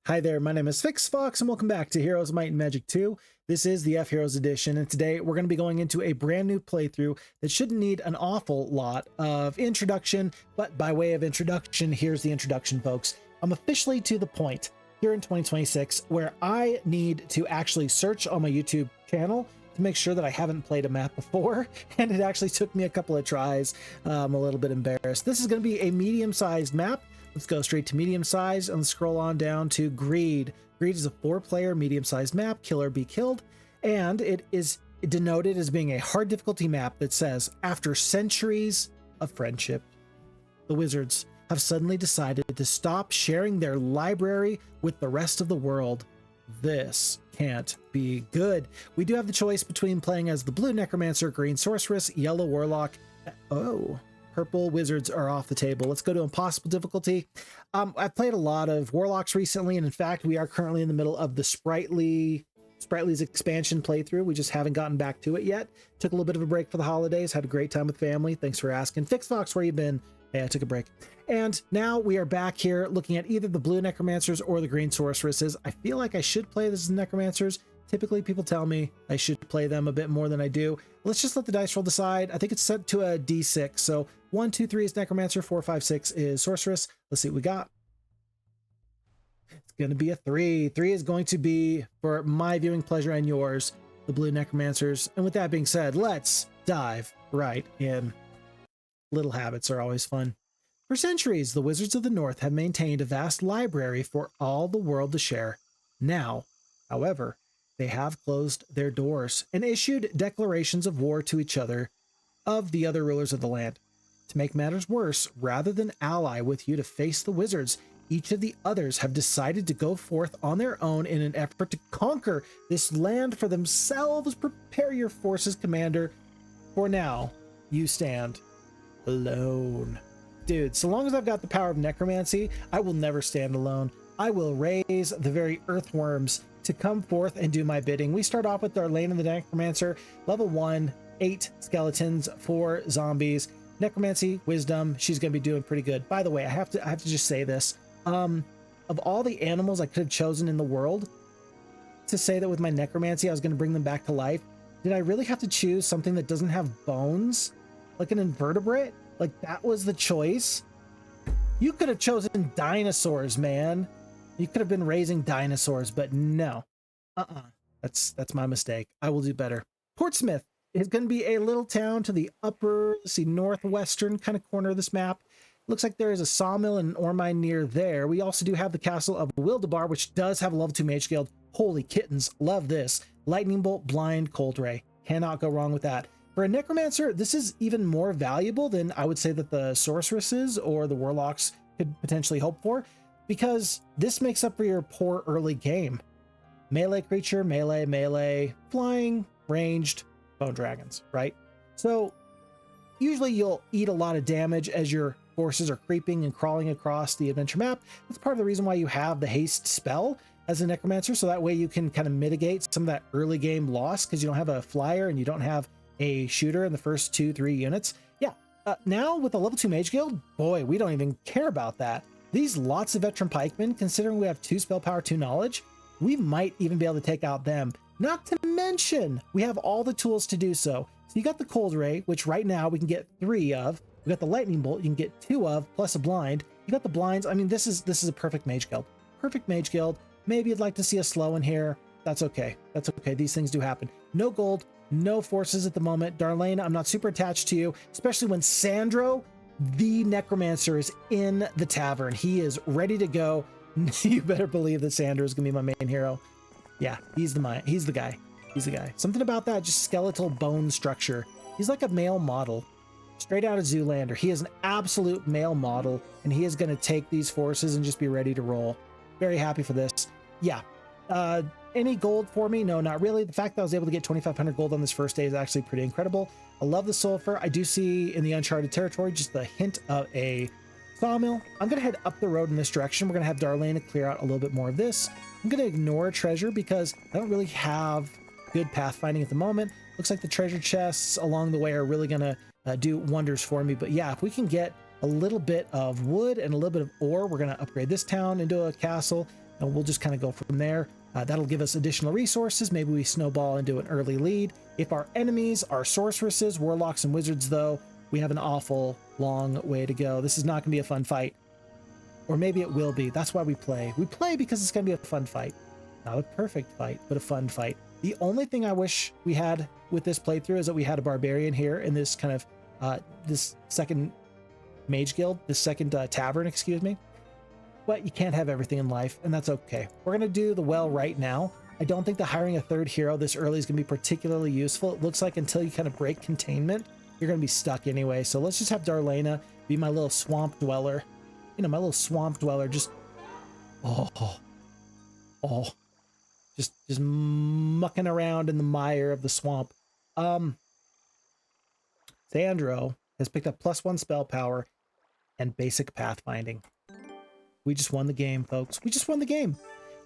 Hi there, my name is Fox, and welcome back to Heroes, Might, and Magic 2. This is the F-Heroes edition, and today we're going to be going into a brand new playthrough that shouldn't need an awful lot of introduction, but by way of introduction, here's the introduction, folks. I'm officially to the point here in 2026 where I need to actually search on my YouTube channel to make sure that I haven't played a map before, and it actually took me a couple of tries. I'm a little bit embarrassed. This is going to be a medium-sized map. Let's go straight to medium size and scroll on down to Greed. Greed is a 4-player medium-sized map, kill or be killed, and it is denoted as being a hard difficulty map that says, after centuries of friendship, the wizards have suddenly decided to stop sharing their library with the rest of the world. This can't be good. We do have the choice between playing as the blue Necromancer, green Sorceress, yellow Warlock. Oh, purple wizards are off the table. Let's go to impossible difficulty. I've played a lot of Warlocks recently, and in fact, we are currently in the middle of the Sprightly's expansion playthrough. We just haven't gotten back to it yet. Took a little bit of a break for the holidays. Had a great time with family. Thanks for asking. Fox, where you been? Hey, I took a break. And now we are back here looking at either the blue Necromancers or the green Sorceresses. I feel like I should play this as Necromancers. Typically, people tell me I should play them a bit more than I do. Let's just let the dice roll decide. I think it's set to a D6. So 1, 2, 3 is Necromancer, 4, 5, 6 is Sorceress. Let's see what we got. It's going to be a 3. 3 is going to be, for my viewing pleasure and yours, the blue Necromancers. And with that being said, let's dive right in. Little habits are always fun. For centuries, the Wizards of the North have maintained a vast library for all the world to share. Now, however, they have closed their doors and issued declarations of war to each other of the other rulers of the land. To make matters worse, rather than ally with you to face the wizards, each of the others have decided to go forth on their own in an effort to conquer this land for themselves. Prepare your forces, Commander. For now, you stand alone. Dude, so long as I've got the power of necromancy, I will never stand alone. I will raise the very earthworms to come forth and do my bidding. We start off with Darlene and the Necromancer, level 1, 8 skeletons, 4 zombies. Necromancy, wisdom, she's gonna be doing pretty good. By the way, I have to just say this. Of all the animals I could have chosen in the world to say that with my necromancy I was gonna bring them back to life, did I really have to choose something that doesn't have bones? Like an invertebrate? Like that was the choice? You could have chosen dinosaurs, man. You could have been raising dinosaurs, but no. That's my mistake. I will do better. Portsmouth is going to be a little town to the upper, northwestern kind of corner of this map. Looks like there is a sawmill and an ore mine near there. We also do have the castle of Wildebar, which does have a level 2 Mage Guild. Holy kittens, love this. Lightning Bolt, Blind, Cold Ray. Cannot go wrong with that. For a Necromancer, this is even more valuable than I would say that the Sorceresses or the Warlocks could potentially hope for, because this makes up for your poor early game. Melee creature, melee, flying, ranged, bone dragons, right? So usually you'll eat a lot of damage as your forces are creeping and crawling across the adventure map. That's part of the reason why you have the haste spell as a Necromancer, so that way you can kind of mitigate some of that early game loss, because you don't have a flyer and you don't have a shooter in the first 2-3 units. Yeah, now with the level 2 Mage Guild, boy, we don't even care about that. These lots of veteran pikemen, considering we have 2 spell power, 2 knowledge, we might even be able to take out them. Not to mention, we have all the tools to do so. So you got the Cold Ray, which right now we can get 3 of. We got the Lightning Bolt, you can get 2 of, plus a Blind. You got the Blinds. I mean, this is a perfect Mage Guild. Perfect Mage Guild. Maybe you'd like to see a slow in here. That's okay. That's okay. These things do happen. No gold, no forces at the moment. Darlene, I'm not super attached to you, especially when Sandro, the Necromancer, is in the tavern. He is ready to go. You better believe that Sandro is gonna be my main hero. Yeah, he's the guy. He's the guy. Something about that just skeletal bone structure. He's like a male model, straight out of Zoolander. He is an absolute male model, and he is gonna take these forces and just be ready to roll. Very happy for this. Yeah. Any gold for me? No, not really. The fact that I was able to get 2,500 gold on this first day is actually pretty incredible. I love the sulfur. I do see in the uncharted territory just the hint of a sawmill. I'm going to head up the road in this direction. We're going to have Darlene clear out a little bit more of this. I'm going to ignore treasure because I don't really have good pathfinding at the moment. Looks like the treasure chests along the way are really going to do wonders for me. But yeah, if we can get a little bit of wood and a little bit of ore, we're going to upgrade this town into a castle. and we'll just kind of go from there. That'll give us additional resources. Maybe we snowball into an early lead. If our enemies are sorceresses, warlocks, and wizards, though, we have an awful long way to go. This is not going to be a fun fight. Or maybe it will be. That's why we play. We play because it's going to be a fun fight. Not a perfect fight, but a fun fight. The only thing I wish we had with this playthrough is that we had a barbarian here in this kind of, this second mage guild, this second tavern, excuse me. But you can't have everything in life, and that's okay. We're going to do the well right now. I don't think that hiring a third hero this early is going to be particularly useful. It looks like until you kind of break containment, you're going to be stuck anyway. So let's just have Darlena be my little swamp dweller. You know, my little swamp dweller, just, just mucking around in the mire of the swamp. Sandro has picked up +1 spell power and basic pathfinding. We just won the game, folks. We just won the game.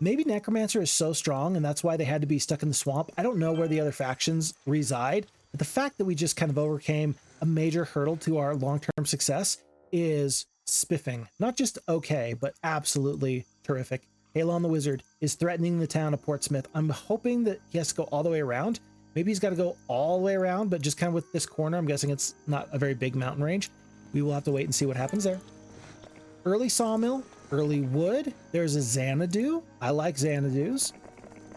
Maybe Necromancer is so strong and that's why they had to be stuck in the swamp. I don't know where the other factions reside, but the fact that we just kind of overcame a major hurdle to our long-term success is spiffing. Not just okay, but absolutely terrific. Halon the Wizard is threatening the town of Portsmouth. I'm hoping that he has to go all the way around. Maybe he's got to go all the way around, but just kind of with this corner, I'm guessing it's not a very big mountain range. We will have to wait and see what happens there. Early sawmill, early wood. There's a Xanadu. I like Xanadus.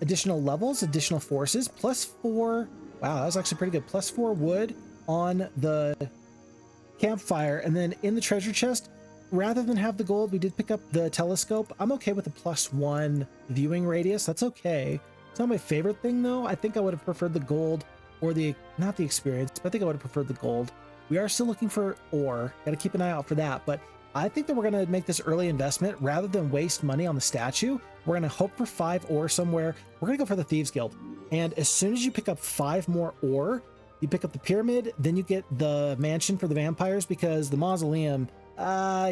Additional levels, additional forces, +4. Wow, that was actually pretty good. +4 wood on the campfire. And then in the treasure chest, rather than have the gold, we did pick up the telescope. I'm okay with the +1 viewing radius. That's okay. It's not my favorite thing though. I think I would have preferred the gold or not the experience, but I think I would have preferred the gold. We are still looking for ore. Got to keep an eye out for that. But I think that we're going to make this early investment rather than waste money on the statue. We're going to hope for 5 ore somewhere. We're going to go for the Thieves Guild. And as soon as you pick up 5 more ore, you pick up the pyramid, then you get the mansion for the vampires, because the mausoleum,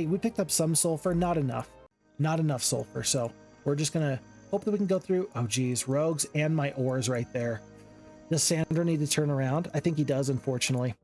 we picked up some sulfur, not enough sulfur. So we're just going to hope that we can go through. Oh geez, rogues and my ores right there. Does Sandro need to turn around? I think he does, unfortunately.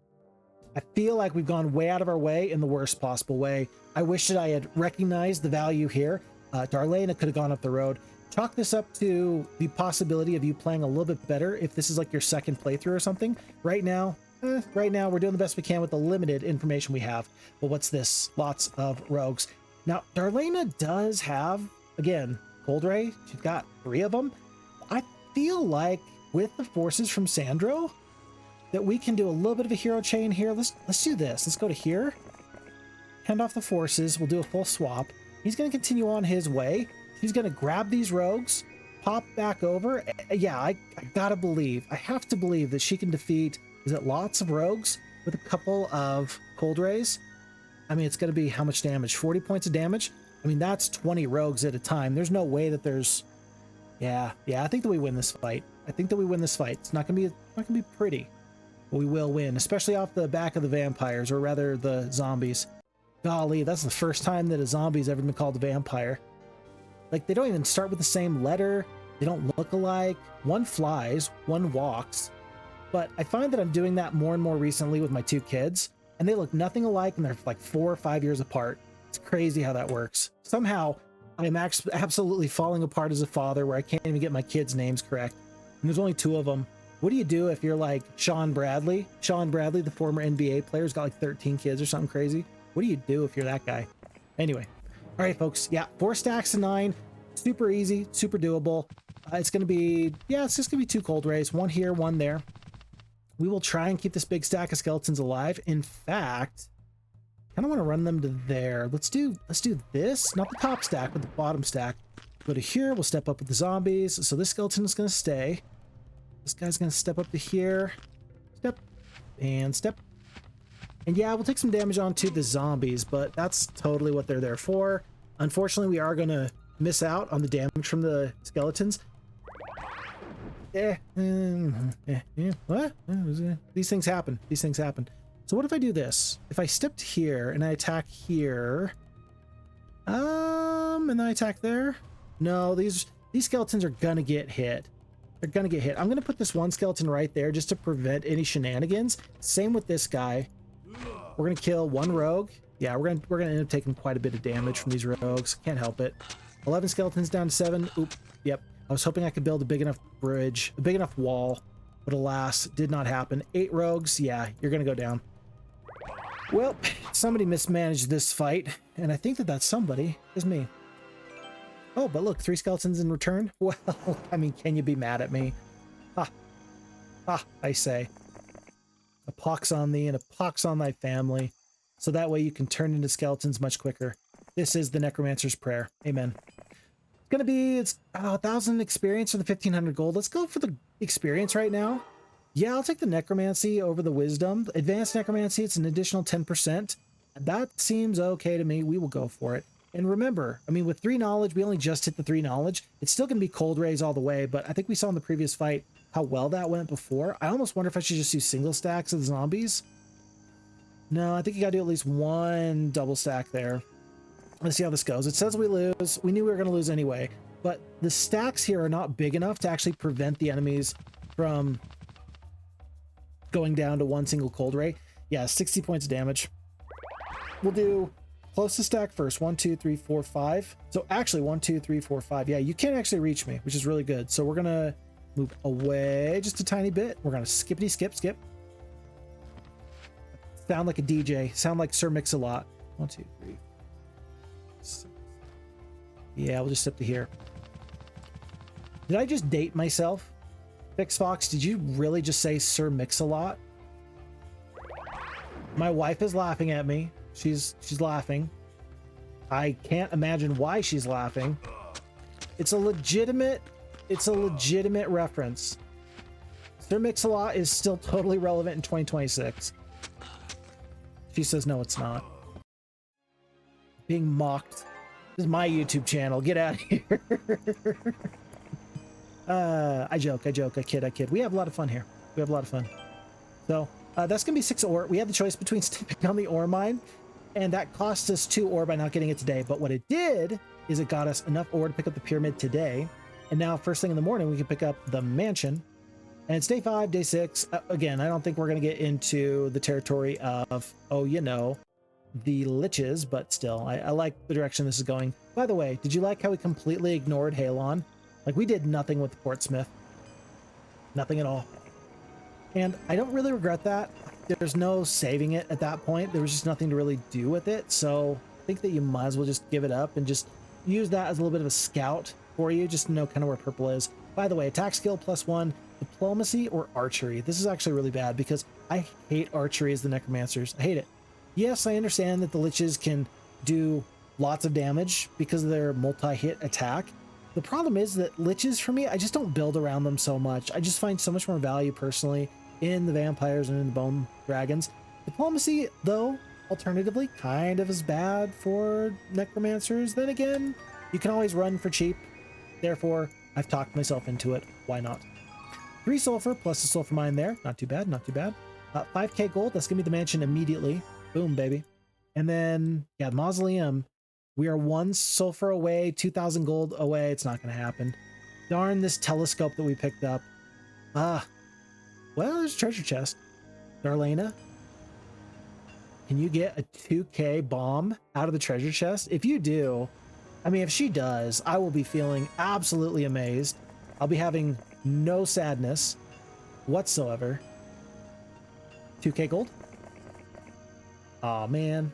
I feel like we've gone way out of our way in the worst possible way. I wish that I had recognized the value here. Darlena could have gone up the road. Chalk this up to the possibility of you playing a little bit better if this is like your second playthrough or something. Right now we're doing the best we can with the limited information we have. But what's this? Lots of rogues. Now, Darlena does have, again, Cold Ray. She's got 3 of them. I feel like with the forces from Sandro that we can do a little bit of a hero chain here. Let's do this. Let's go to here. Hand off the forces. We'll do a full swap. He's going to continue on his way. He's going to grab these rogues, pop back over. Yeah, I gotta believe. I have to believe that she can defeat, is it lots of rogues with a couple of Cold Rays? I mean, it's going to be how much damage? 40 points of damage? I mean, that's 20 rogues at a time. There's no way that there's... Yeah, I think that we win this fight. It's not going to be pretty. But we will win, especially off the back of the vampires, or rather the zombies. Golly, that's the first time that a zombie's ever been called a vampire. Like, they don't even start with the same letter. They don't look alike. One flies, one walks. But I find that I'm doing that more and more recently with my 2 kids, and they look nothing alike, and they're like 4 or 5 years apart. It's crazy how that works. Somehow, I'm absolutely falling apart as a father where I can't even get my kids' names correct. And there's only 2 of them. What do you do if you're like Sean Bradley? Sean Bradley, the former NBA player, has got like 13 kids or something crazy. What do you do if you're that guy? Anyway. All right, folks. Yeah, 4 stacks of 9. Super easy, super doable. It's going to be, it's just going to be 2 Cold Rays. 1 here, 1 there. We will try and keep this big stack of skeletons alive. In fact, I kind of want to run them to there. Let's do this. Not the top stack, but the bottom stack. Go to here. We'll step up with the zombies. So this skeleton is going to stay. This guy's going to step up to here. Step. And step. And yeah, we'll take some damage onto the zombies, but that's totally what they're there for. Unfortunately, we are going to miss out on the damage from the skeletons. What? These things happen. So what if I do this? If I stepped here and I attack here, and then I attack there? No, these skeletons are going to get hit. They're going to get hit. I'm going to put this 1 skeleton right there just to prevent any shenanigans. Same with this guy. We're going to kill 1 rogue. Yeah, we're going to end up taking quite a bit of damage from these rogues. Can't help it. 11 skeletons down to 7. Oop, yep. I was hoping I could build a big enough bridge, a big enough wall, but alas, did not happen. 8 rogues, yeah, you're gonna go down. Well, somebody mismanaged this fight, and I think that that somebody is me. Oh, but look, 3 skeletons in return? Well, I mean, can you be mad at me? Ha. Ha, I say. A pox on thee and a pox on thy family, so that way you can turn into skeletons much quicker. This is the Necromancer's Prayer. Amen. It's gonna be, it's 1,000 experience for the 1,500 gold. Let's go for the experience right now. Yeah, I'll take the Necromancy over the Wisdom. Advanced Necromancy, it's an additional 10%. That seems okay to me. We will go for it. And remember, I mean, with 3 knowledge, we only just hit the 3 knowledge. It's still going to be cold rays all the way, but I think we saw in the previous fight how well that went before. I almost wonder if I should just do single stacks of the zombies. No, I think you got to do at least 1 double stack there. Let's see how this goes. It says we lose. We knew we were going to lose anyway, but the stacks here are not big enough to actually prevent the enemies from going down to 1 single cold ray. Yeah, 60 points of damage. We'll do closest stack first. 1, 2, 3, 4, 5. So actually 1, 2, 3, 4, 5. Yeah, you can't actually reach me, which is really good. So we're gonna move away just a tiny bit. We're gonna skippity skip. Sound like a DJ. Sound like Sir Mix-a-Lot. 1, 2, 3, 6. Yeah, we'll just step to here. Did I just date myself? Fix Fox, did you really just say Sir Mix-a-Lot? My wife is laughing at me. She's laughing. I can't imagine why she's laughing. It's a legitimate reference. Sir Mix-a-Lot is still totally relevant in 2026. She says no, it's not. Being mocked. This is my YouTube channel. Get out of here. I joke, I kid. We have a lot of fun here. We have a lot of fun. So that's gonna be 6 ore. We had the choice between stepping on the ore mine, and that cost us 2 ore by not getting it today. But what it did is it got us enough ore to pick up the pyramid today. And now first thing in the morning, we can pick up the mansion. And it's day 5, day 6. Again, I don't think we're gonna get into the territory of, oh, you know, the liches, but still, I like the direction this is going. By the way, did you like how we completely ignored Halon? Like, we did nothing with Portsmouth. Nothing at all. And I don't really regret that. There's no saving it at that point. There was just nothing to really do with it. So I think that you might as well just give it up and just use that as a little bit of a scout for you, just to know kind of where purple is. By the way, attack skill +1, diplomacy or archery. This is actually really bad because I hate archery as the Necromancers. I hate it. Yes, I understand that the liches can do lots of damage because of their multi-hit attack. The problem is that liches, for me, I just don't build around them so much. I just find so much more value personally in the vampires and in the bone dragons. Diplomacy, though, alternatively, kind of is bad for necromancers. Then again, you can always run for cheap. Therefore, I've talked myself into it. Why not? 3 sulfur plus a sulfur mine there. Not too bad, not too bad. 5k gold. That's gonna be the mansion immediately. Boom, baby. And then, yeah, the mausoleum. We are 1 sulfur away, 2,000 gold away. It's not going to happen. Darn this telescope that we picked up. Well, there's a treasure chest. Darlena, can you get a 2k bomb out of the treasure chest? If you do, I mean, if she does, I will be feeling absolutely amazed. I'll be having no sadness whatsoever. 2k gold? Aw, man.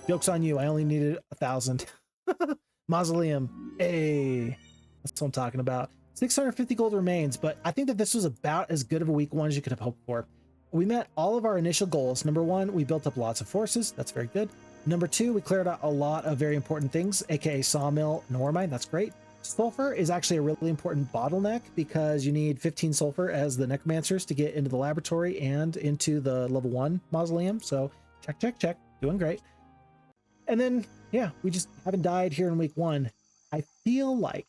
Joke's on you. I only needed 1,000. Mausoleum. Hey, that's what I'm talking about. 650 gold remains, but I think that this was about as good of a week 1 as you could have hoped for. We met all of our initial goals. Number 1, we built up lots of forces. That's very good. Number 2, we cleared out a lot of very important things, aka sawmill and ore mine. That's great. Sulfur is actually a really important bottleneck because you need 15 sulfur as the necromancers to get into the laboratory and into the level 1 mausoleum. So check. Doing great. And then, yeah, we just haven't died here in week 1. I feel like,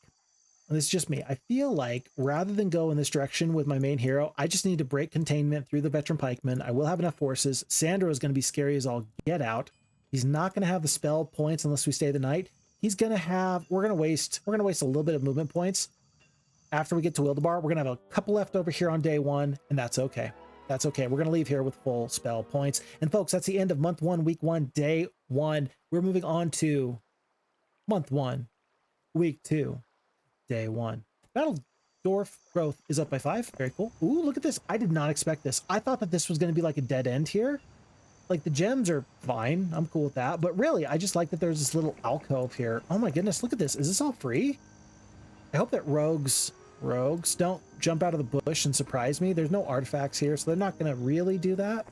and this is just me, I feel like rather than go in this direction with my main hero, I just need to break containment through the veteran pikemen. I will have enough forces. Sandro is going to be scary as all get out. He's not going to have the spell points unless we stay the night. He's going to have, we're going to waste a little bit of movement points. After we get to Wildebar, we're going to have a couple left over here on day 1, and that's okay. That's okay. We're going to leave here with full spell points. And folks, that's the end of month 1, week 1, day 1. We're moving on to month 1, Week 2, day 1. Battle Dwarf growth is up by 5. Very cool. Ooh, look at this. I did not expect this. I thought that this was going to be like a dead end here. Like the gems are fine. I'm cool with that. But really, I just like that there's this little alcove here. Oh my goodness, look at this. Is this all free? I hope that rogues don't jump out of the bush and surprise me. There's no artifacts here, so they're not going to really do that.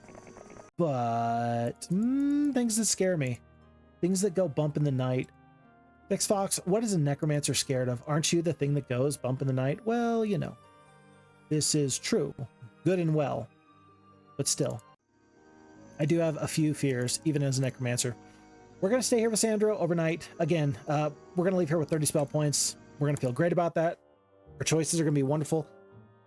But things that scare me. Things that go bump in the night. Fix Fox, what is a necromancer scared of? Aren't you the thing that goes bump in the night? Well, you know, this is true. Good and well. But still, I do have a few fears, even as a necromancer. We're going to stay here with Sandro overnight. Again, we're going to leave here with 30 spell points. We're going to feel great about that. Our choices are going to be wonderful.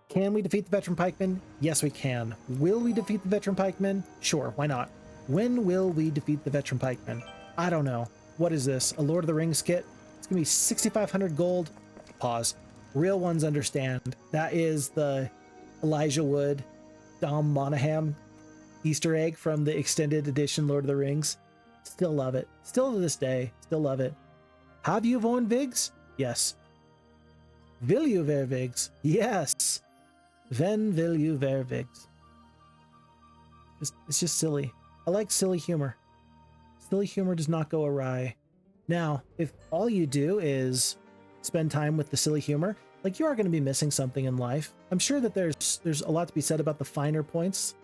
Can we defeat the veteran pikemen? Yes, we can. Will we defeat the veteran pikemen? Sure, why not? When will we defeat the veteran pikemen? I don't know. What is this? A Lord of the Rings kit? It's going to be 6,500 gold. Pause. Real ones understand. That is the Elijah Wood, Dom Monaghan Easter egg from the extended edition Lord of the Rings. Still love it. Still to this day. Still love it. Have you won Vigs? Yes. Will you wear Vigs? Yes. Ven will you wear Vigs? It's just silly. I like silly humor. Silly humor does not go awry. Now, if all you do is spend time with the silly humor, like you are going to be missing something in life. I'm sure that there's a lot to be said about the finer points,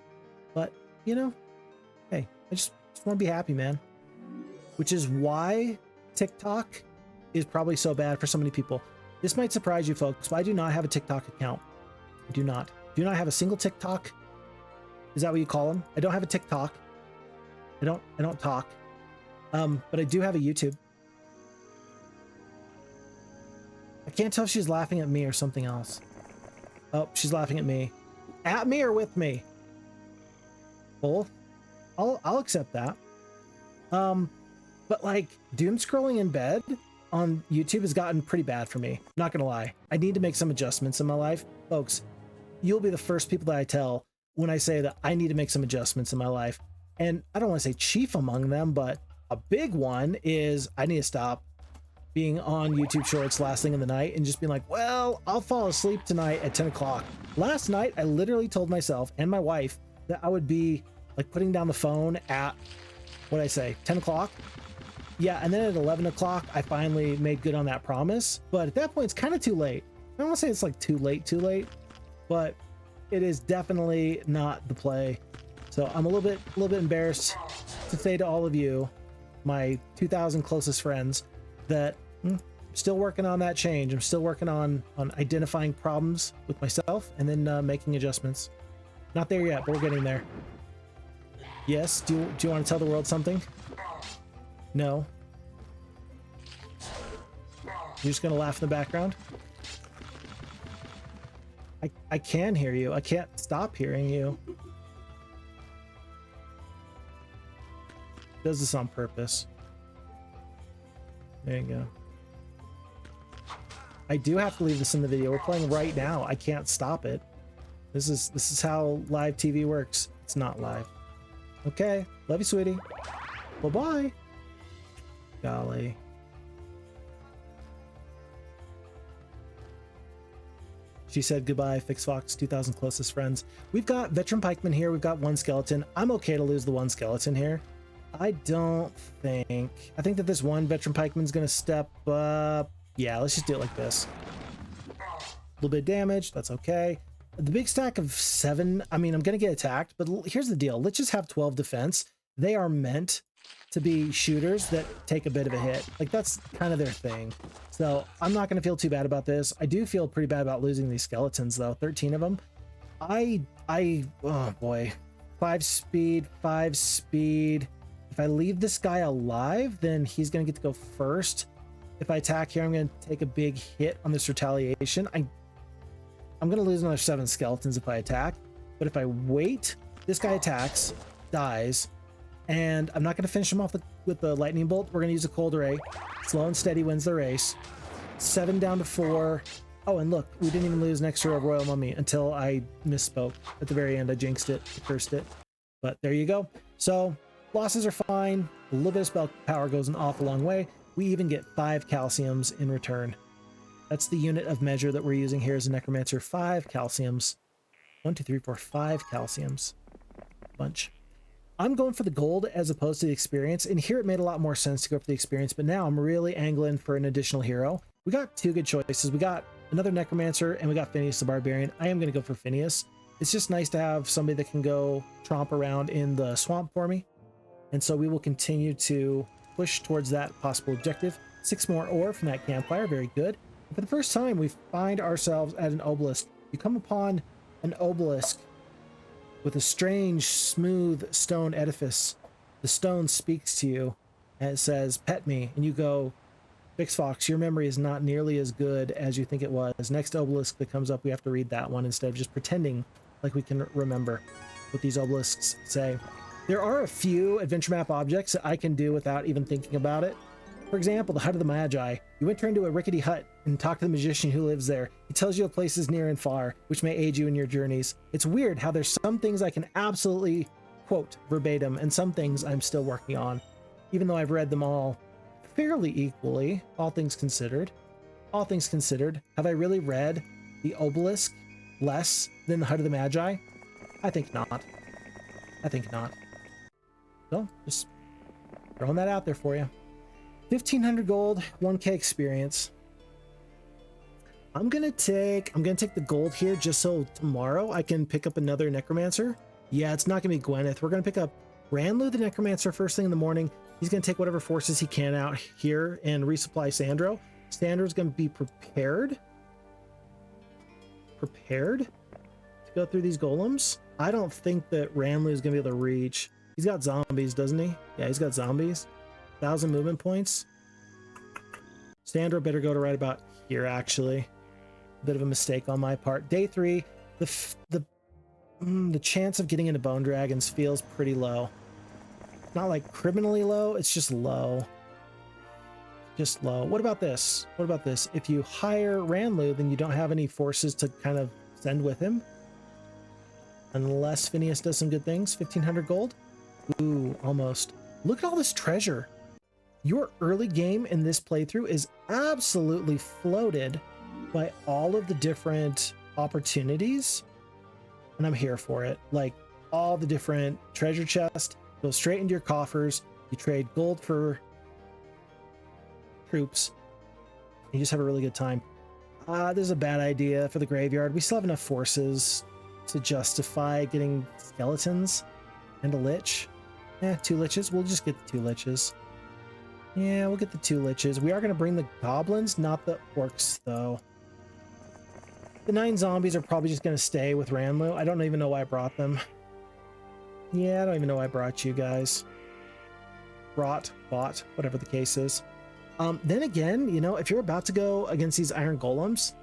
but you know, hey, I just want to be happy, man. Which is why TikTok is probably so bad for so many people. This might surprise you folks, but I do not have a TikTok account. I do not have a single TikTok. Is that what you call them? I don't have a TikTok. I don't talk. But I do have a YouTube. I can't tell if she's laughing at me or something else. Oh, she's laughing at me. At me or with me? Both. I'll accept that. But like doom scrolling in bed on YouTube has gotten pretty bad for me. Not gonna lie. I need to make some adjustments in my life. Folks, you'll be the first people that I tell when I say that I need to make some adjustments in my life. And I don't want to say chief among them, but a big one is I need to stop being on YouTube Shorts last thing in the night and just being like, well, I'll fall asleep tonight at 10 o'clock. Last night, I literally told myself and my wife that I would be like putting down the phone at, what did I say, 10 o'clock? Yeah, and then at 11 o'clock, I finally made good on that promise. But at that point, it's kind of too late. I don't want to say it's like too late, but it is definitely not the play. So I'm a little bit embarrassed to say to all of you, my 2,000 closest friends, that I'm still working on that change. I'm still working on identifying problems with myself and then making adjustments. Not there yet, but we're getting there. Yes, do you want to tell the world something? No. You're just gonna laugh in the background? I can hear you. I can't stop hearing you. Does this on purpose. There you go. I do have to leave this in the video. We're playing right now. I can't stop it. This is how live TV works. It's not live. Okay. Love you, sweetie. Bye-bye. Golly. She said goodbye, Fix Fox, 2,000 closest friends. We've got veteran pikemen here. We've got one skeleton. I'm okay to lose the one skeleton here. I think that this one veteran pikeman's gonna step up. Yeah, let's just do it like this. A little bit of damage, that's okay. The big stack of 7, I mean, I'm gonna get attacked, but here's the deal. Let's just have 12 defense. They are meant to be shooters that take a bit of a hit. Like, that's kind of their thing. So I'm not gonna feel too bad about this. I do feel pretty bad about losing these skeletons though, 13 of them. Oh boy. 5 speed. If I leave this guy alive, then he's gonna get to go first. If I attack here, I'm gonna take a big hit on this retaliation. I'm gonna lose another 7 skeletons if I attack, but if I wait, this guy attacks, dies, and I'm not gonna finish him off with the lightning bolt. We're gonna use a cold ray. Slow and steady wins the race. 7 down to 4. Oh, and look, we didn't even lose next to a royal mummy until I misspoke at the very end. I jinxed it, I cursed it, but there you go. So losses are fine. A little bit of spell power goes an awful long way. we even get 5 calciums in return. That's the unit of measure that we're using here as a necromancer. 5 calciums. 1, 2, 3, 4, 5 calciums. Bunch. I'm going for the gold as opposed to the experience, and here it made a lot more sense to go for the experience, but now I'm really angling for an additional hero. We got 2 good choices. We got another necromancer, and we got Phineas the Barbarian. I am going to go for Phineas. It's just nice to have somebody that can go tromp around in the swamp for me, and so we will continue to push towards that possible objective. 6 more ore from that campfire. Very good. For the first time, we find ourselves at an obelisk. You come upon an obelisk with a strange, smooth stone edifice. The stone speaks to you, and it says, "Pet me." And you go, "FixFox, your memory is not nearly as good as you think it was." Next obelisk that comes up, we have to read that one instead of just pretending like we can remember what these obelisks say. There are a few adventure map objects that I can do without even thinking about it. For example, the Hut of the Magi. You enter into a rickety hut and talk to the magician who lives there. He tells you of places near and far, which may aid you in your journeys. It's weird how there's some things I can absolutely quote verbatim, and some things I'm still working on, even though I've read them all fairly equally, all things considered. All things considered, have I really read the obelisk less than the Hut of the Magi? I think not. I think not. So, just throwing that out there for you. 1,500 gold, 1k experience. I'm gonna take the gold here just so tomorrow I can pick up another necromancer. Yeah, it's not gonna be Gwyneth. We're gonna pick up Ranlu the necromancer first thing in the morning. He's gonna take whatever forces he can out here and resupply Sandro. Sandro's gonna be prepared to go through these golems. I don't think that Ranlu is gonna be able to reach. He's got zombies, doesn't he? Yeah, he's got zombies. 1,000 movement points. Sandro better go to right about here, actually. Bit of a mistake on my part. Day 3, the chance of getting into bone dragons feels pretty low. Not like criminally low, it's just low. Just low. What about this? What about this? If you hire Ranlu, then you don't have any forces to kind of send with him. Unless Phineas does some good things. 1,500 gold. Ooh, almost. Look at all this treasure. Your early game in this playthrough is absolutely floated by all of the different opportunities, and I'm here for it. Like, all the different treasure chests go straight into your coffers. You trade gold for troops. You just have a really good time. This is a bad idea for the graveyard. We still have enough forces to justify getting skeletons and a lich. 2 liches. We'll just get the 2 liches. Yeah, we'll get the 2 liches. We are going to bring the goblins, not the orcs, though. The 9 zombies are probably just going to stay with Ranlu. I don't even know why I brought them. Yeah, I don't even know why I brought you guys. Bought, whatever the case is. Then again, you know, if you're about to go against these iron golems,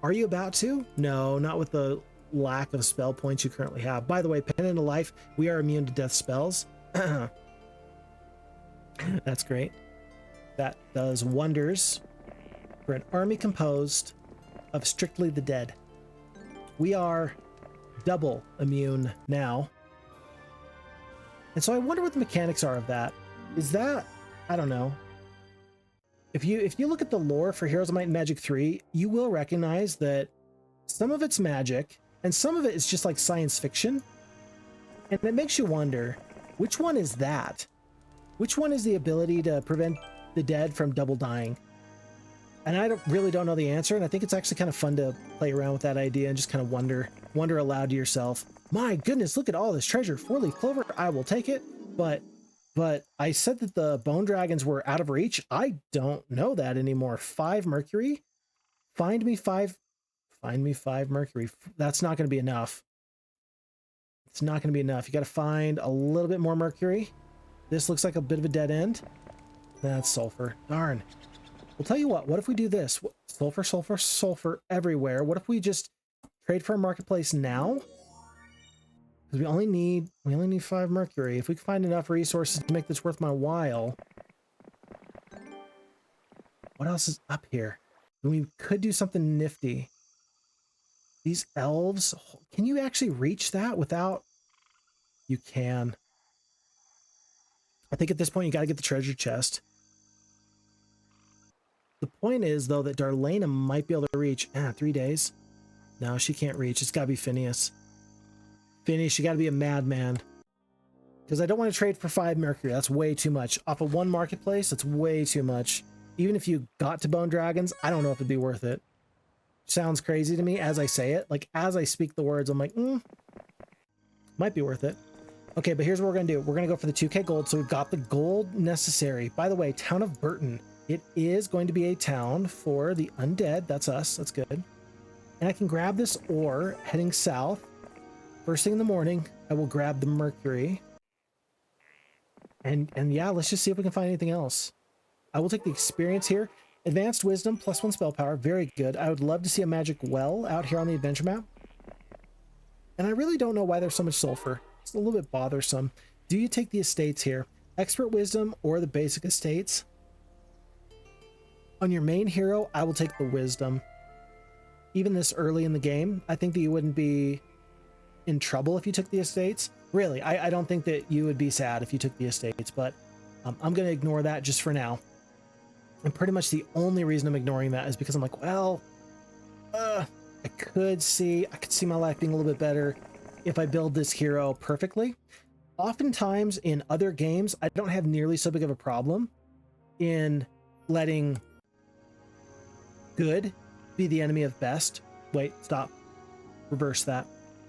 are you about to? No, not with the lack of spell points you currently have. By the way, Pennant of Life, we are immune to death spells. That's great. That does wonders for an army composed of strictly the dead. We are double immune now. And so I wonder what the mechanics are of that. Is that, I don't know. If you look at the lore for Heroes of Might and Magic 3, you will recognize that some of it's magic and some of it is just like science fiction. And it makes you wonder, which one is that? Which one is the ability to prevent the dead from double dying? And I really don't know the answer, and I think it's actually kind of fun to play around with that idea and just kind of wonder aloud to yourself, my goodness, look at all this treasure. 4-leaf clover, I will take it. But I said that the bone dragons were out of reach. I don't know that anymore. 5 mercury? Find me 5 mercury. That's not going to be enough. It's not going to be enough. You got to find a little bit more mercury. This looks like a bit of a dead end. That's sulfur. Darn. We'll tell you what if we do this? Sulfur, sulfur, sulfur everywhere. What if we just trade for a marketplace now? Because we only need 5 mercury. If we can find enough resources to make this worth my while. What else is up here? We could do something nifty. These elves, can you actually reach that without? You can. I think at this point you got to get the treasure chest. The point is, though, that Darlena might be able to reach 3 days. No, she can't reach. It's got to be Phineas. Phineas, you got to be a madman. Because I don't want to trade for 5 Mercury. That's way too much. Off of 1 marketplace, that's way too much. Even if you got to Bone Dragons, I don't know if it'd be worth it. Sounds crazy to me as I say it. Like, as I speak the words, I'm like, might be worth it. Okay, but here's what we're going to do. We're going to go for the 2k gold. So we've got the gold necessary. By the way, Town of Burton. It is going to be a town for the undead. That's us. That's good. And I can grab this ore heading south. First thing in the morning, I will grab the Mercury. And yeah, let's just see if we can find anything else. I will take the experience here. Advanced Wisdom, +1 spell power. Very good. I would love to see a magic well out here on the adventure map. And I really don't know why there's so much sulfur. It's a little bit bothersome. Do you take the estates here? Expert Wisdom or the basic estates? On your main hero, I will take the Wisdom. Even this early in the game, I think that you wouldn't be in trouble if you took the estates. Really, I don't think that you would be sad if you took the estates, but I'm going to ignore that just for now. And pretty much the only reason I'm ignoring that is because I'm like, well, I could see my life being a little bit better if I build this hero perfectly. Oftentimes in other games, I don't have nearly so big of a problem in letting good be the enemy of best. Wait, stop. Reverse that.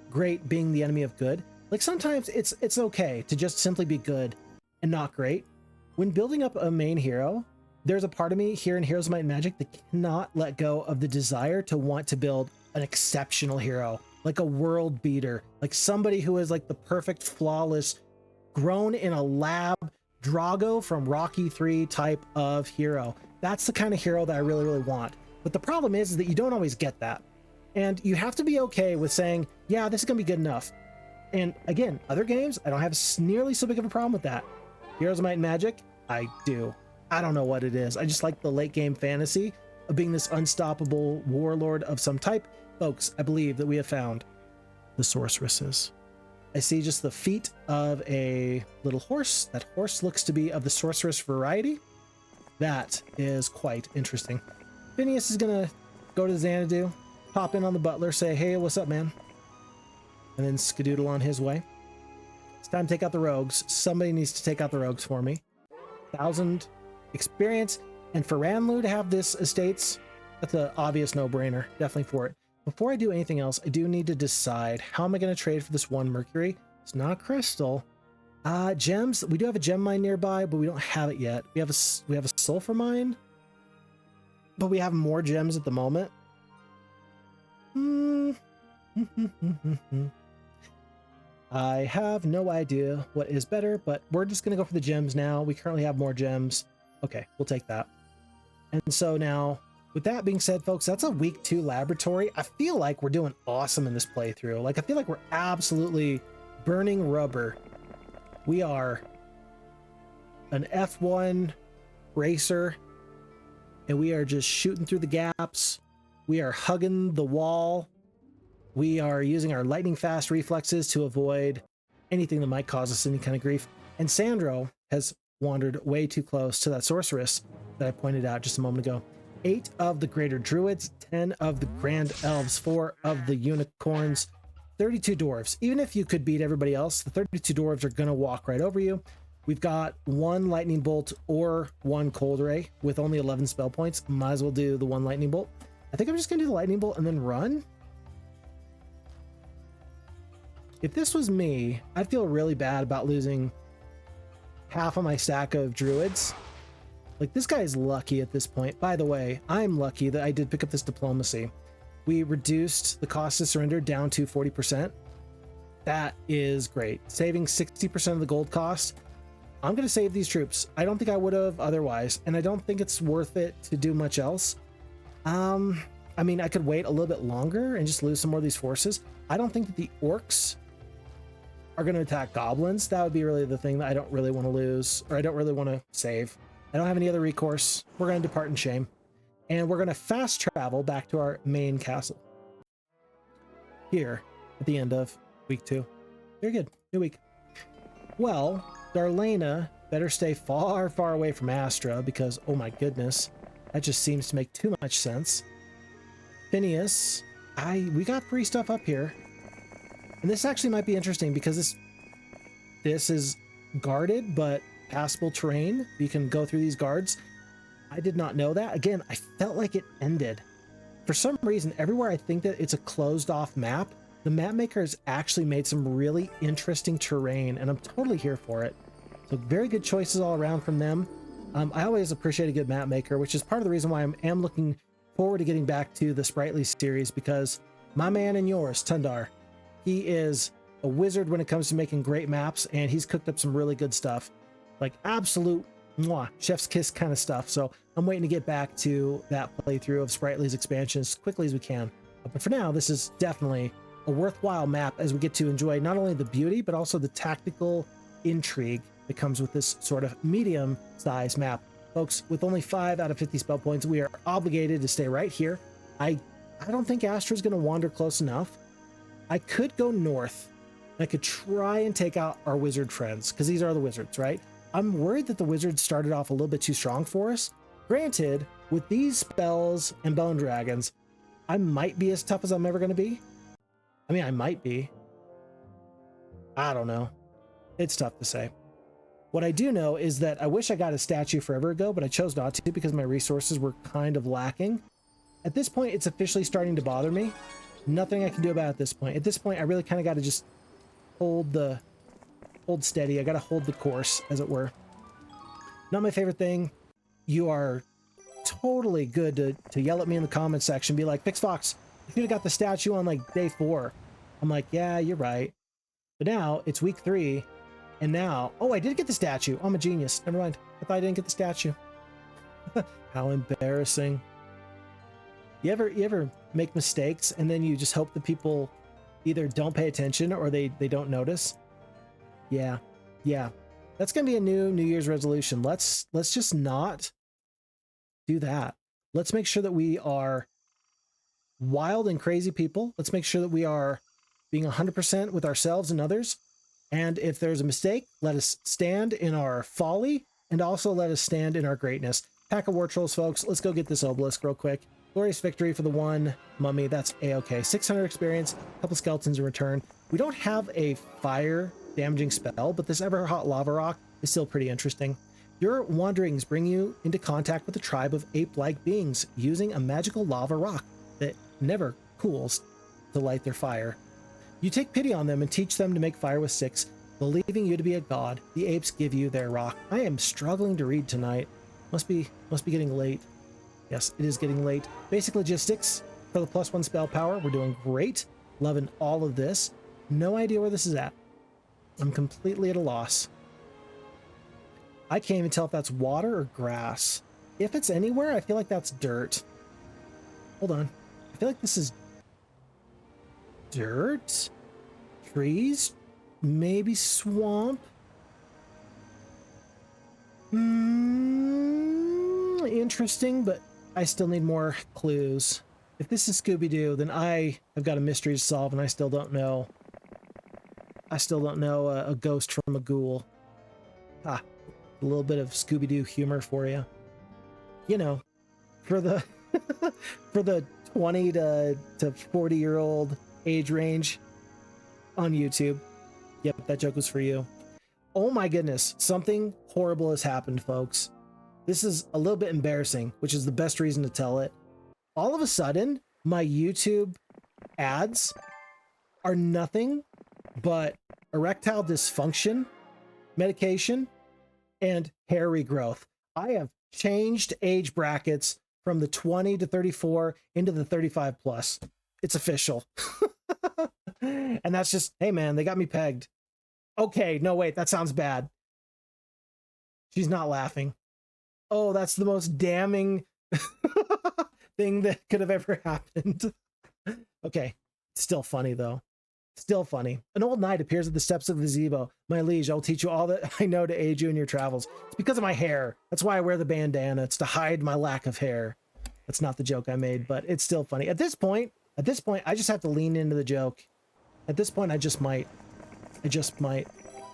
Great being the enemy of good. Like sometimes it's okay to just simply be good and not great. When building up a main hero, there's a part of me here in Heroes of Might and Magic that cannot let go of the desire to want to build an exceptional hero, like a world beater, like somebody who is like the perfect, flawless, grown in a lab, Drago from Rocky 3 type of hero. That's the kind of hero that I really, really want. But the problem is that you don't always get that. And you have to be okay with saying, yeah, this is going to be good enough. And again, other games, I don't have nearly so big of a problem with that. Heroes of Might and Magic, I do. I don't know what it is. I just like the late game fantasy of being this unstoppable warlord of some type. Folks, I believe that we have found the sorceresses. I see just the feet of a little horse. That horse looks to be of the sorceress variety. That is quite interesting. Phineas is going to go to Xanadu, pop in on the butler, say, hey, what's up, man? And then skedoodle on his way. It's time to take out the rogues. Somebody needs to take out the rogues for me. 1,000 experience. And for Ranlu to have this estates, that's an obvious no-brainer. Definitely for it. Before I do anything else, I do need to decide how am I going to trade for this 1 Mercury. It's not crystal. Gems. We do have a gem mine nearby, but we don't have it yet. We have a sulfur mine, but we have more gems at the moment. I have no idea what is better, but we're just going to go for the gems now. We currently have more gems. Okay, we'll take that. And so now, with that being said, folks, that's a week 2 laboratory. I feel like we're doing awesome in this playthrough. Like, I feel like we're absolutely burning rubber. We are an F1 racer, and we are just shooting through the gaps. We are hugging the wall. We are using our lightning fast reflexes to avoid anything that might cause us any kind of grief. And Sandro has wandered way too close to that sorceress that I pointed out just a moment ago. 8 of the greater druids, 10 of the grand elves, 4 of the unicorns, 32 dwarves. Even if you could beat everybody else, the 32 dwarves are going to walk right over you. We've got 1 lightning bolt or 1 cold ray with only 11 spell points. Might as well do the 1 lightning bolt. I think I'm just going to do the lightning bolt and then run. If this was me, I'd feel really bad about losing half of my stack of druids. Like, this guy is lucky at this point. By the way, I'm lucky that I did pick up this diplomacy. We reduced the cost to surrender down to 40%. That is great. Saving 60% of the gold cost. I'm going to save these troops. I don't think I would have otherwise, and I don't think it's worth it to do much else. I mean, I could wait a little bit longer and just lose some more of these forces. I don't think that the orcs are going to attack goblins. That would be really the thing that I don't really want to lose, or I don't really want to save. I don't have any other recourse. We're going to depart in shame. And we're going to fast travel back to our main castle. Here, at the end of week 2. Very good. New week. Well, Darlena better stay far, far away from Astra because, oh my goodness, That just seems to make too much sense. Phineas, we got free stuff up here. And this actually might be interesting because this is guarded but passable terrain. You can go through these guards. I did not know that. Again, I felt like it ended. For some reason, everywhere I think that it's a closed off map, the map maker has actually made some really interesting terrain, and I'm totally here for it. So very good choices all around from them. I always appreciate a good map maker, which is part of the reason why I am looking forward to getting back to the Sprightly series, because my man and yours, Tundar, he is a wizard when it comes to making great maps, and he's cooked up some really good stuff. Like absolute mwah, chef's kiss kind of stuff. So I'm waiting to get back to that playthrough of Sprightly's expansion as quickly as we can. But for now, this is definitely a worthwhile map as we get to enjoy not only the beauty, but also the tactical intrigue that comes with this sort of medium-sized map. Folks, with only 5 out of 50 spell points, we are obligated to stay right here. I don't think Astra's going to wander close enough. I could go north. I could try and take out our wizard friends, because these are the wizards, right? I'm worried that the wizards started off a little bit too strong for us. Granted, with these spells and bone dragons, I might be as tough as I'm ever going to be. I mean, I might be. I don't know. It's tough to say. What I do know is that I wish I got a statue forever ago, but I chose not to because my resources were kind of lacking. At this point, it's officially starting to bother me. Nothing I can do about it at this point. At this point, I really kind of got to just hold steady. I got to hold the course, as it were. Not my favorite thing. You are totally good to yell at me in the comment section, be like, Fix Fox, you could have got the statue on like day 4. I'm like, yeah, you're right. But now it's week 3. And now, oh, I did get the statue. I'm a genius. Never mind. I thought I didn't get the statue. How embarrassing. You ever make mistakes and then you just hope that people either don't pay attention or they don't notice? Yeah. That's gonna be a New Year's resolution. Let's just not do that. Let's make sure that we are wild and crazy people. Let's make sure that we are being 100% with ourselves and others. And if there's a mistake, let us stand in our folly and also let us stand in our greatness. Pack of war trolls, folks. Let's go get this obelisk real quick. Glorious victory for the one mummy. That's a-okay. 600 experience, a couple skeletons in return. We don't have a fire damaging spell, but this ever hot lava rock is still pretty interesting. Your wanderings bring you into contact with a tribe of ape-like beings using a magical lava rock that never cools to light their fire. You take pity on them and teach them to make fire with sticks, believing you to be a god. The apes give you their rock. I am struggling to read tonight. Must be getting late. Yes, it is getting late. Basic logistics for the +1 spell power. We're doing great. Loving all of this. No idea where this is at. I'm completely at a loss. I can't even tell if that's water or grass. If it's anywhere, I feel like that's dirt. Hold on. I feel like this is dirt, trees, maybe swamp. Interesting, but I still need more clues. If this is Scooby-Doo, then I have got a mystery to solve, and I still don't know. A ghost from a ghoul. A little bit of Scooby-Doo humor for you. You know, for the for the 20 to 40-year-old age range on YouTube. Yep, that joke was for you. Oh my goodness, something horrible has happened, folks. This is a little bit embarrassing, which is the best reason to tell it. All of a sudden, my YouTube ads are nothing but erectile dysfunction, medication, and hair regrowth. I have changed age brackets from the 20 to 34 into the 35 plus. It's official. And that's just, hey man, they got me pegged. Okay, no wait, that sounds bad. She's not laughing. Oh, that's the most damning thing that could have ever happened. Okay, still funny though. Still funny. An old knight appears at the steps of the gazebo. My liege, I will teach you all that I know to aid you in your travels. It's because of my hair. That's why I wear the bandana. It's to hide my lack of hair. That's not the joke I made, but it's still funny. At this point, I just have to lean into the joke. At this point, I just might.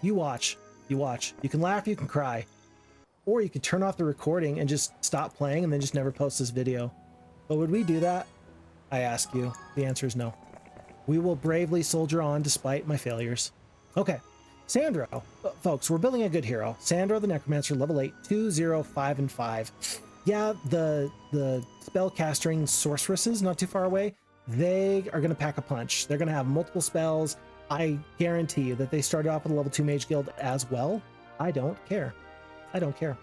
You watch. You watch. You can laugh, you can cry. Or you could turn off the recording and just stop playing and then just never post this video. But would we do that? I ask you. The answer is no. We will bravely soldier on despite my failures. Okay, Sandro. Folks, we're building a good hero. Sandro the Necromancer, level 8, 2, 0, 5, and 5. Yeah, the spellcasting sorceresses not too far away, they are going to pack a punch. They're going to have multiple spells. I guarantee you that they started off with a level 2 mage guild as well. I don't care. I don't care.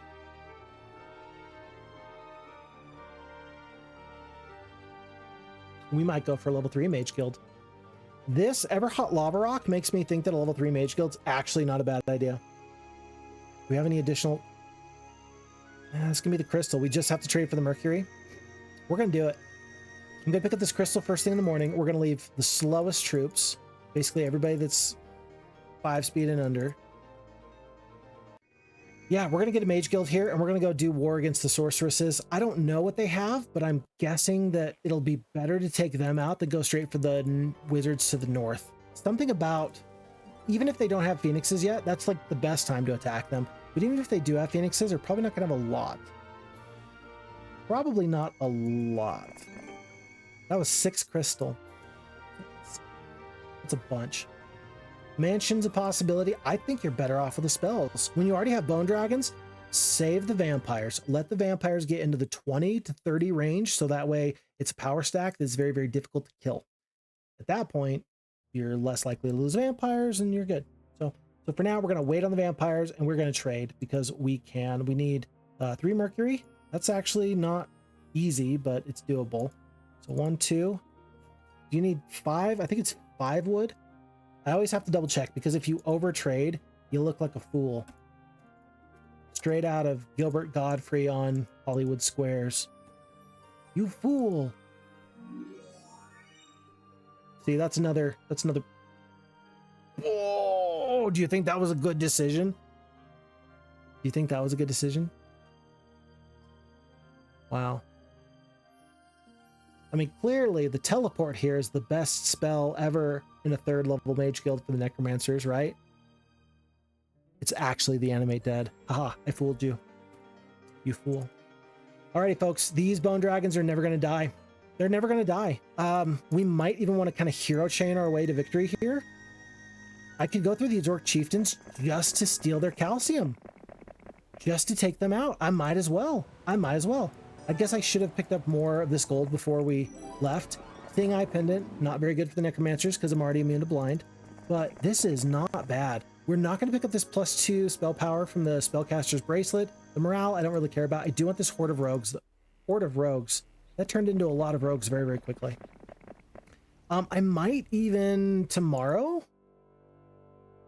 We might go for a level 3 mage guild. This Everhot Lava Rock makes me think that a level 3 mage guild's actually not a bad idea. Do we have any additional? It's gonna be the crystal. We just have to trade for the mercury. We're gonna do it. I'm gonna pick up this crystal first thing in the morning. We're gonna leave the slowest troops, basically everybody that's 5 speed and under. Yeah, we're gonna get a mage guild here, and we're gonna go do war against the sorceresses. I don't know what they have, but I'm guessing that it'll be better to take them out than go straight for the wizards to the north. Something about, even if they don't have phoenixes yet, that's like the best time to attack them. But even if they do have phoenixes, they're probably not gonna have a lot. Probably not a lot. That was 6 crystal. That's a bunch. Mansion's a possibility. I think you're better off with the spells. When you already have bone dragons, save the vampires. Let the vampires get into the 20 to 30 range, so that way it's a power stack that's very, very difficult to kill. At that point, you're less likely to lose vampires and you're good. So for now, we're going to wait on the vampires and we're going to trade because we can. We need 3 mercury. That's actually not easy, but it's doable. So 1, 2. Do you need 5? I think it's 5 wood. I always have to double check because if you over trade, you look like a fool. Straight out of Gilbert Godfrey on Hollywood Squares. You fool. See, that's another. Whoa, do you think that was a good decision? Do you think that was a good decision? Wow. I mean, clearly the teleport here is the best spell ever in a 3rd level mage guild for the necromancers, right? It's actually the animate dead. Haha, I fooled you. You fool. Alrighty, folks, these bone dragons are never going to die. They're never going to die. We might even want to kind of hero chain our way to victory here. I could go through these orc chieftains just to steal their calcium. Just to take them out. I might as well. I guess I should have picked up more of this gold before we left. Thing Eye Pendant, not very good for the necromancers because I'm already immune to blind. But this is not bad. We're not going to pick up this +2 spell power from the spellcaster's bracelet. The morale, I don't really care about. I do want this horde of rogues. The horde of rogues. That turned into a lot of rogues very, very quickly. I might even tomorrow.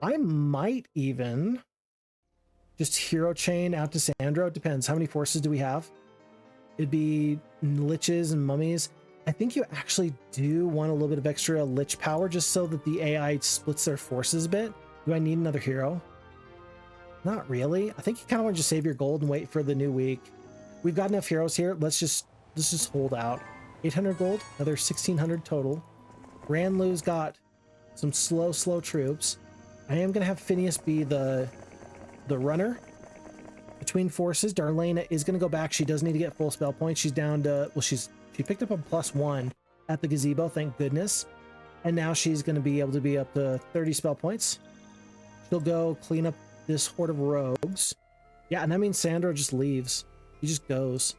I might even just hero chain out to Sandro. It depends. How many forces do we have? It'd be liches and mummies. I think you actually do want a little bit of extra lich power just so that the AI splits their forces a bit. Do I need another hero? Not really. I think you kind of want to just save your gold and wait for the new week. We've got enough heroes here. Let's just hold out. 800 gold, another 1600 total. Ranlu's got some slow troops. I am going to have Phineas be the runner between forces. Darlena is going to go back. She does need to get full spell points. She's down to, well, she picked up a +1 at the gazebo, thank goodness. And now she's going to be able to be up to 30 spell points. She'll go clean up this horde of rogues. Yeah, and that means Sandro just leaves. He just goes.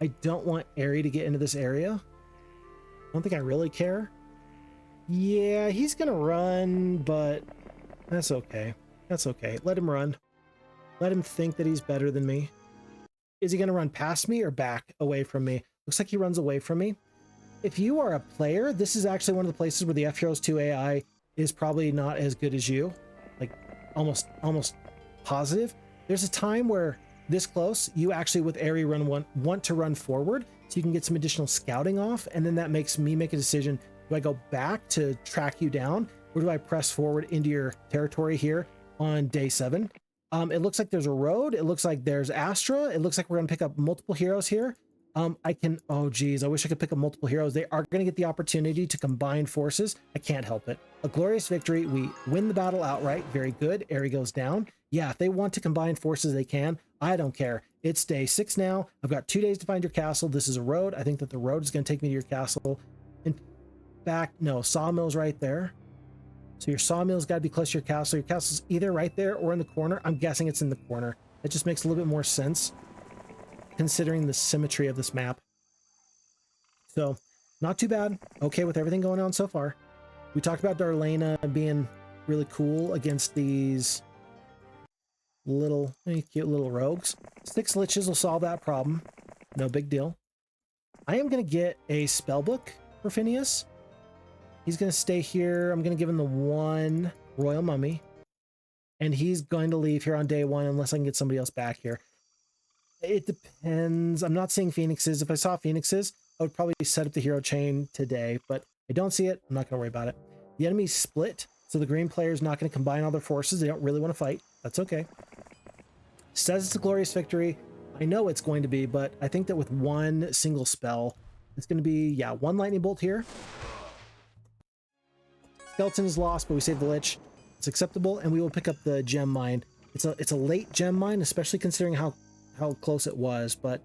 I don't want Aerie to get into this area. I don't think I really care. Yeah, he's going to run, but that's okay. That's okay. Let him run. Let him think that he's better than me. Is he going to run past me or back away from me? Looks like he runs away from me. If you are a player, this is actually one of the places where the FHeroes2 AI is probably not as good as you. Like almost positive. There's a time where this close, you actually with Aerie want to run forward so you can get some additional scouting off. And then that makes me make a decision. Do I go back to track you down or do I press forward into your territory here on day 7? It looks like there's a road. It looks like there's Astra. It looks like we're going to pick up multiple heroes here. Oh geez, I wish I could pick up multiple heroes. They are going to get the opportunity to combine forces. I can't help it. A glorious victory. We win the battle outright. Very good. Aerie goes down. Yeah, if they want to combine forces, they can. I don't care. It's day 6 now. I've got 2 days to find your castle. This is a road. I think that the road is going to take me to your castle. In fact, no, sawmill's right there. So your sawmill's got to be close to your castle. Your castle's either right there or in the corner. I'm guessing it's in the corner. It just makes a little bit more sense considering the symmetry of this map. So, not too bad. Okay with everything going on so far. We talked about Darlena being really cool against these little, cute little rogues. 6 liches will solve that problem. No big deal. I am going to get a spellbook for Phineas. He's going to stay here. I'm going to give him the 1 Royal Mummy. And he's going to leave here on day 1 unless I can get somebody else back here. It depends. I'm not seeing Phoenixes. If I saw Phoenixes, I would probably set up the hero chain today, but I don't see it. I'm not going to worry about it. The enemy's split, so the green player is not going to combine all their forces. They don't really want to fight. That's okay. Says it's a glorious victory. I know it's going to be, but I think that with 1 single spell, it's going to be, yeah, 1 lightning bolt here. Skeleton is lost, but we saved the lich. It's acceptable, and we will pick up the gem mine. It's a late gem mine, especially considering how close it was, but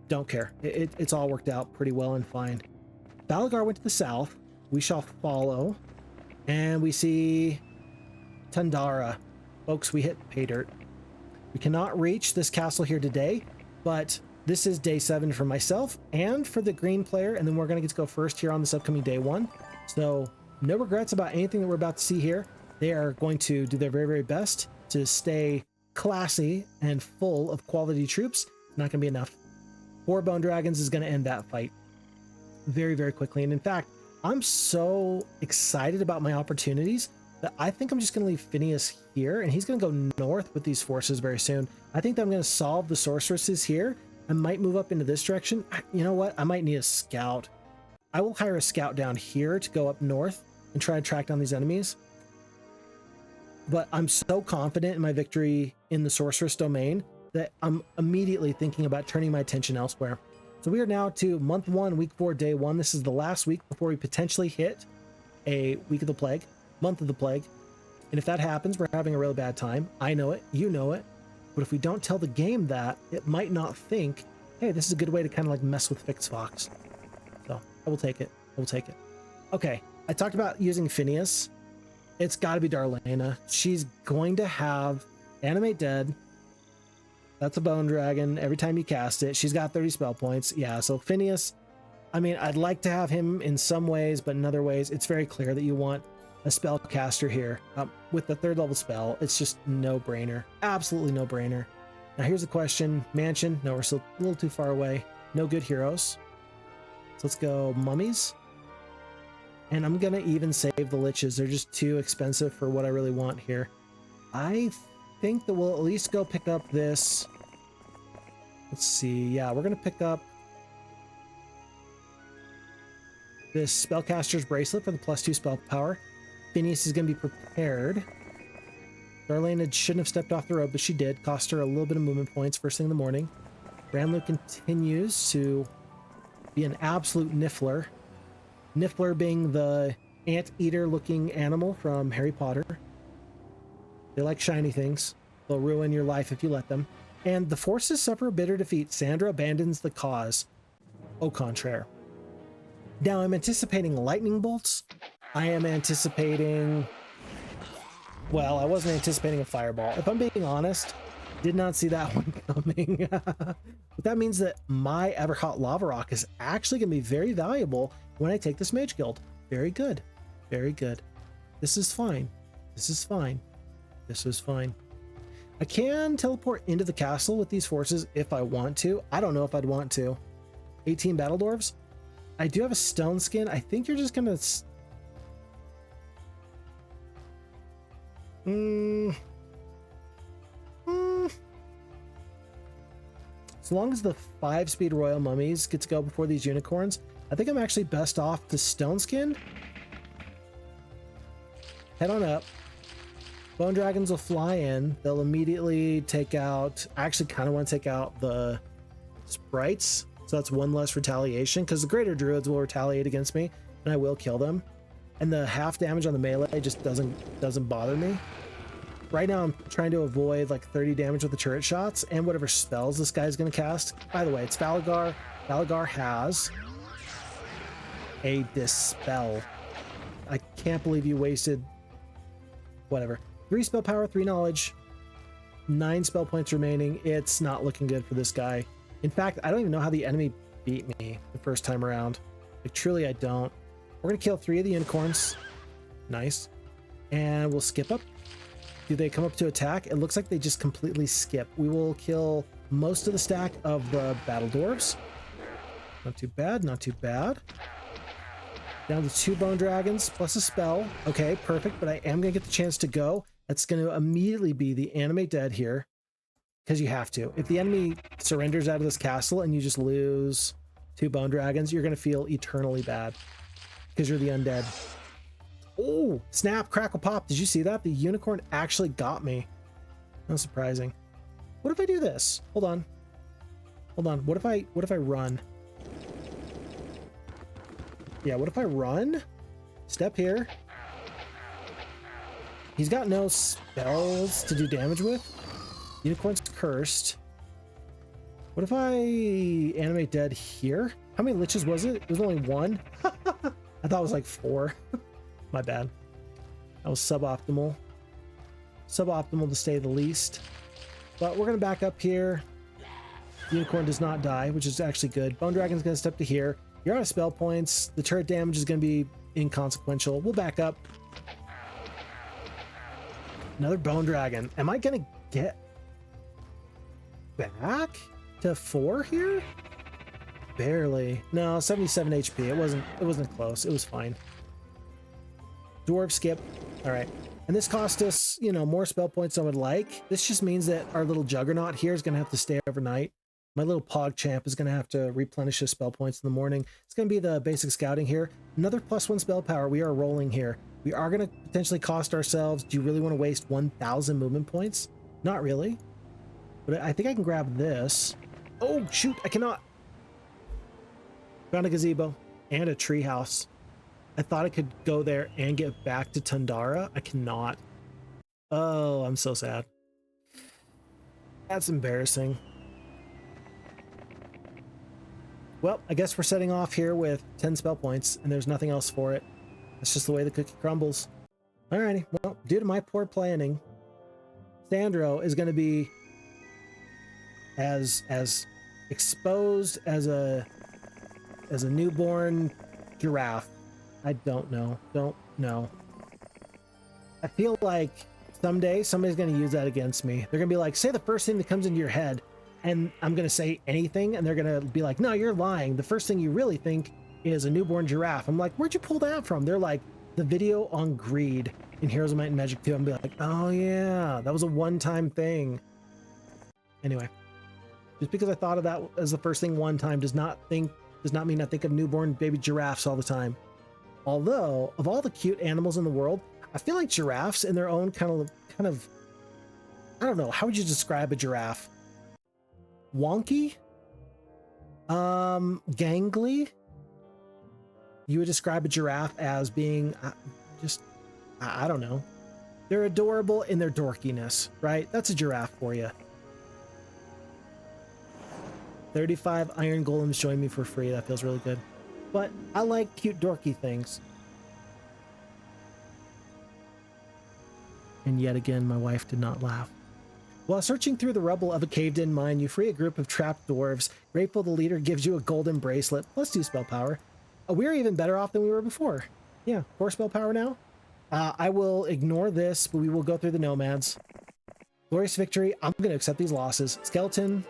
don't care. It's all worked out pretty well and fine. Balagar went to the south. We shall follow, and we see Tandara. Folks, we hit pay dirt. We cannot reach this castle here today, but this is day 7 for myself and for the green player, and then we're going to get to go first here on this upcoming day 1. So no regrets about anything that we're about to see here. They are going to do their very, very best to stay classy and full of quality troops. Not going to be enough. 4 bone dragons is going to end that fight very, very quickly. And in fact, I'm so excited about my opportunities that I think I'm just going to leave Phineas here, and he's going to go north with these forces very soon. I think that I'm going to solve the sorceresses here. I might move up into this direction. You know what? I might need a scout. I will hire a scout down here to go up north and try to track down these enemies. But I'm so confident in my victory in the sorceress domain that I'm immediately thinking about turning my attention elsewhere. So we are now to month 1, week 4, day 1. This is the last week before we potentially hit a week of the plague, month of the plague. And if that happens, we're having a really bad time. I know it, you know it. But if we don't tell the game that, it might not think, hey, this is a good way to kind of like mess with Fix Fox. So I will take it. I will take it. Okay, I talked about using Phineas. It's got to be Darlena. She's going to have Animate Dead. That's a bone dragon. Every time you cast it, she's got 30 spell points. Yeah, so Phineas, I mean, I'd like to have him in some ways, but in other ways, it's very clear that you want a spellcaster here. With the 3rd level spell, it's just no-brainer. Absolutely no-brainer. Now here's the question. Mansion? No, we're still a little too far away. No good heroes. So let's go mummies. And I'm going to even save the liches. They're just too expensive for what I really want here. I think that we'll at least go pick up this. Let's see. Yeah, we're going to pick up this Spellcaster's Bracelet for the +2 spell power. Phineas is going to be prepared. Darlena shouldn't have stepped off the road, but she did. Cost her a little bit of movement points first thing in the morning. Ranlu continues to be an absolute niffler. Niffler being the anteater looking animal from Harry Potter. They like shiny things. They'll ruin your life if you let them. And the forces suffer a bitter defeat. Sandro abandons the cause. Au contraire. Now I'm anticipating lightning bolts. I am anticipating... Well, I wasn't anticipating a fireball. If I'm being honest, did not see that one coming. But that means that my Everhot Lava Rock is actually going to be very valuable when I take this Mage Guild. Very good. Very good. This is fine. This is fine. This is fine. I can teleport into the castle with these forces if I want to. I don't know if I'd want to. 18 Battle Dwarves. I do have a stone skin. I think you're just going to... So long as the 5-speed Royal Mummies get to go before these unicorns, I think I'm actually best off to stone skin. Head on up. Bone dragons will fly in. They'll immediately take out... I actually kind of want to take out the sprites. So that's 1 less retaliation, because the greater druids will retaliate against me and I will kill them. And the half damage on the melee just doesn't bother me. right now I'm trying to avoid like 30 damage with the turret shots and whatever spells this guy's going to cast. By the way, it's Valagar. Valagar has a Dispel. I can't believe you wasted whatever. 3 spell power, 3 knowledge, 9 spell points remaining. It's not looking good for this guy. In fact, I don't even know how the enemy beat me the first time around. Like, truly, I don't. We're going to kill 3 of the unicorns. Nice. And we'll skip up. Do they come up to attack? It looks like they just completely skip. We will kill most of the stack of the battle dwarves. Not too bad, not too bad. Down to 2 bone dragons plus a spell. Okay, perfect, but I am going to get the chance to go. That's going to immediately be the animate dead here, because you have to. If the enemy surrenders out of this castle and you just lose 2 bone dragons, you're going to feel eternally bad because you're the undead. Oh, snap, crackle, pop. Did you see that? The unicorn actually got me. Not surprising. What if I do this? Hold on. Hold on. What if I run? Yeah, what if I run? Step here. He's got no spells to do damage with. Unicorn's cursed. What if I animate dead here? How many liches was it? It was only 1. I thought it was like 4. My bad. That was suboptimal. Suboptimal to say the least. But we're going to back up here. Unicorn does not die, which is actually good. Bone Dragon's going to step to here. You're out of spell points. The turret damage is going to be inconsequential. We'll back up. Another Bone Dragon. Am I going to get back to 4 here? Barely. No, 77 HP. It wasn't close. It was fine. Dwarf skip. All right. And this cost us, you know, more spell points than I would like. This just means that our little Juggernaut here is going to have to stay overnight. My little Pogchamp is going to have to replenish his spell points in the morning. It's going to be the basic scouting here. Another +1 spell power. We are rolling here. We are going to potentially cost ourselves. Do you really want to waste 1,000 movement points? Not really. But I think I can grab this. Oh, shoot. I cannot. Found a gazebo and a treehouse. I thought I could go there and get back to Tundara. I cannot. Oh, I'm so sad. That's embarrassing. Well, I guess we're setting off here with 10 spell points, and there's nothing else for it. That's just the way the cookie crumbles. Alrighty, well, due to my poor planning, Sandro is going to be as exposed as a newborn giraffe. I don't know. I feel like someday somebody's going to use that against me. They're going to be like, say the first thing that comes into your head, and I'm going to say anything, and they're going to be like, no, you're lying. The first thing you really think is a newborn giraffe. I'm like, where'd you pull that from? They're like, the video on greed in Heroes of Might and Magic 2. I'm be like, oh yeah, that was a one-time thing. Anyway, just because I thought of that as the first thing one time does not mean I think of newborn baby giraffes all the time. Although, of all the cute animals in the world, I feel like giraffes in their own kind of, I don't know, how would you describe a giraffe? Wonky? Gangly? You would describe a giraffe as being I don't know. They're adorable in their dorkiness, right? That's a giraffe for you. 35 iron golems join me for free. That feels really good. But I like cute dorky things. And yet again, my wife did not laugh. While searching through the rubble of a caved-in mine, you free a group of trapped dwarves. Grateful the leader gives you a golden bracelet, plus 2 spell power. We're even better off than we were before. Yeah, 4 spell power now. I will ignore this, but we will go through the nomads. Glorious victory. I'm going to accept these losses. Skeleton,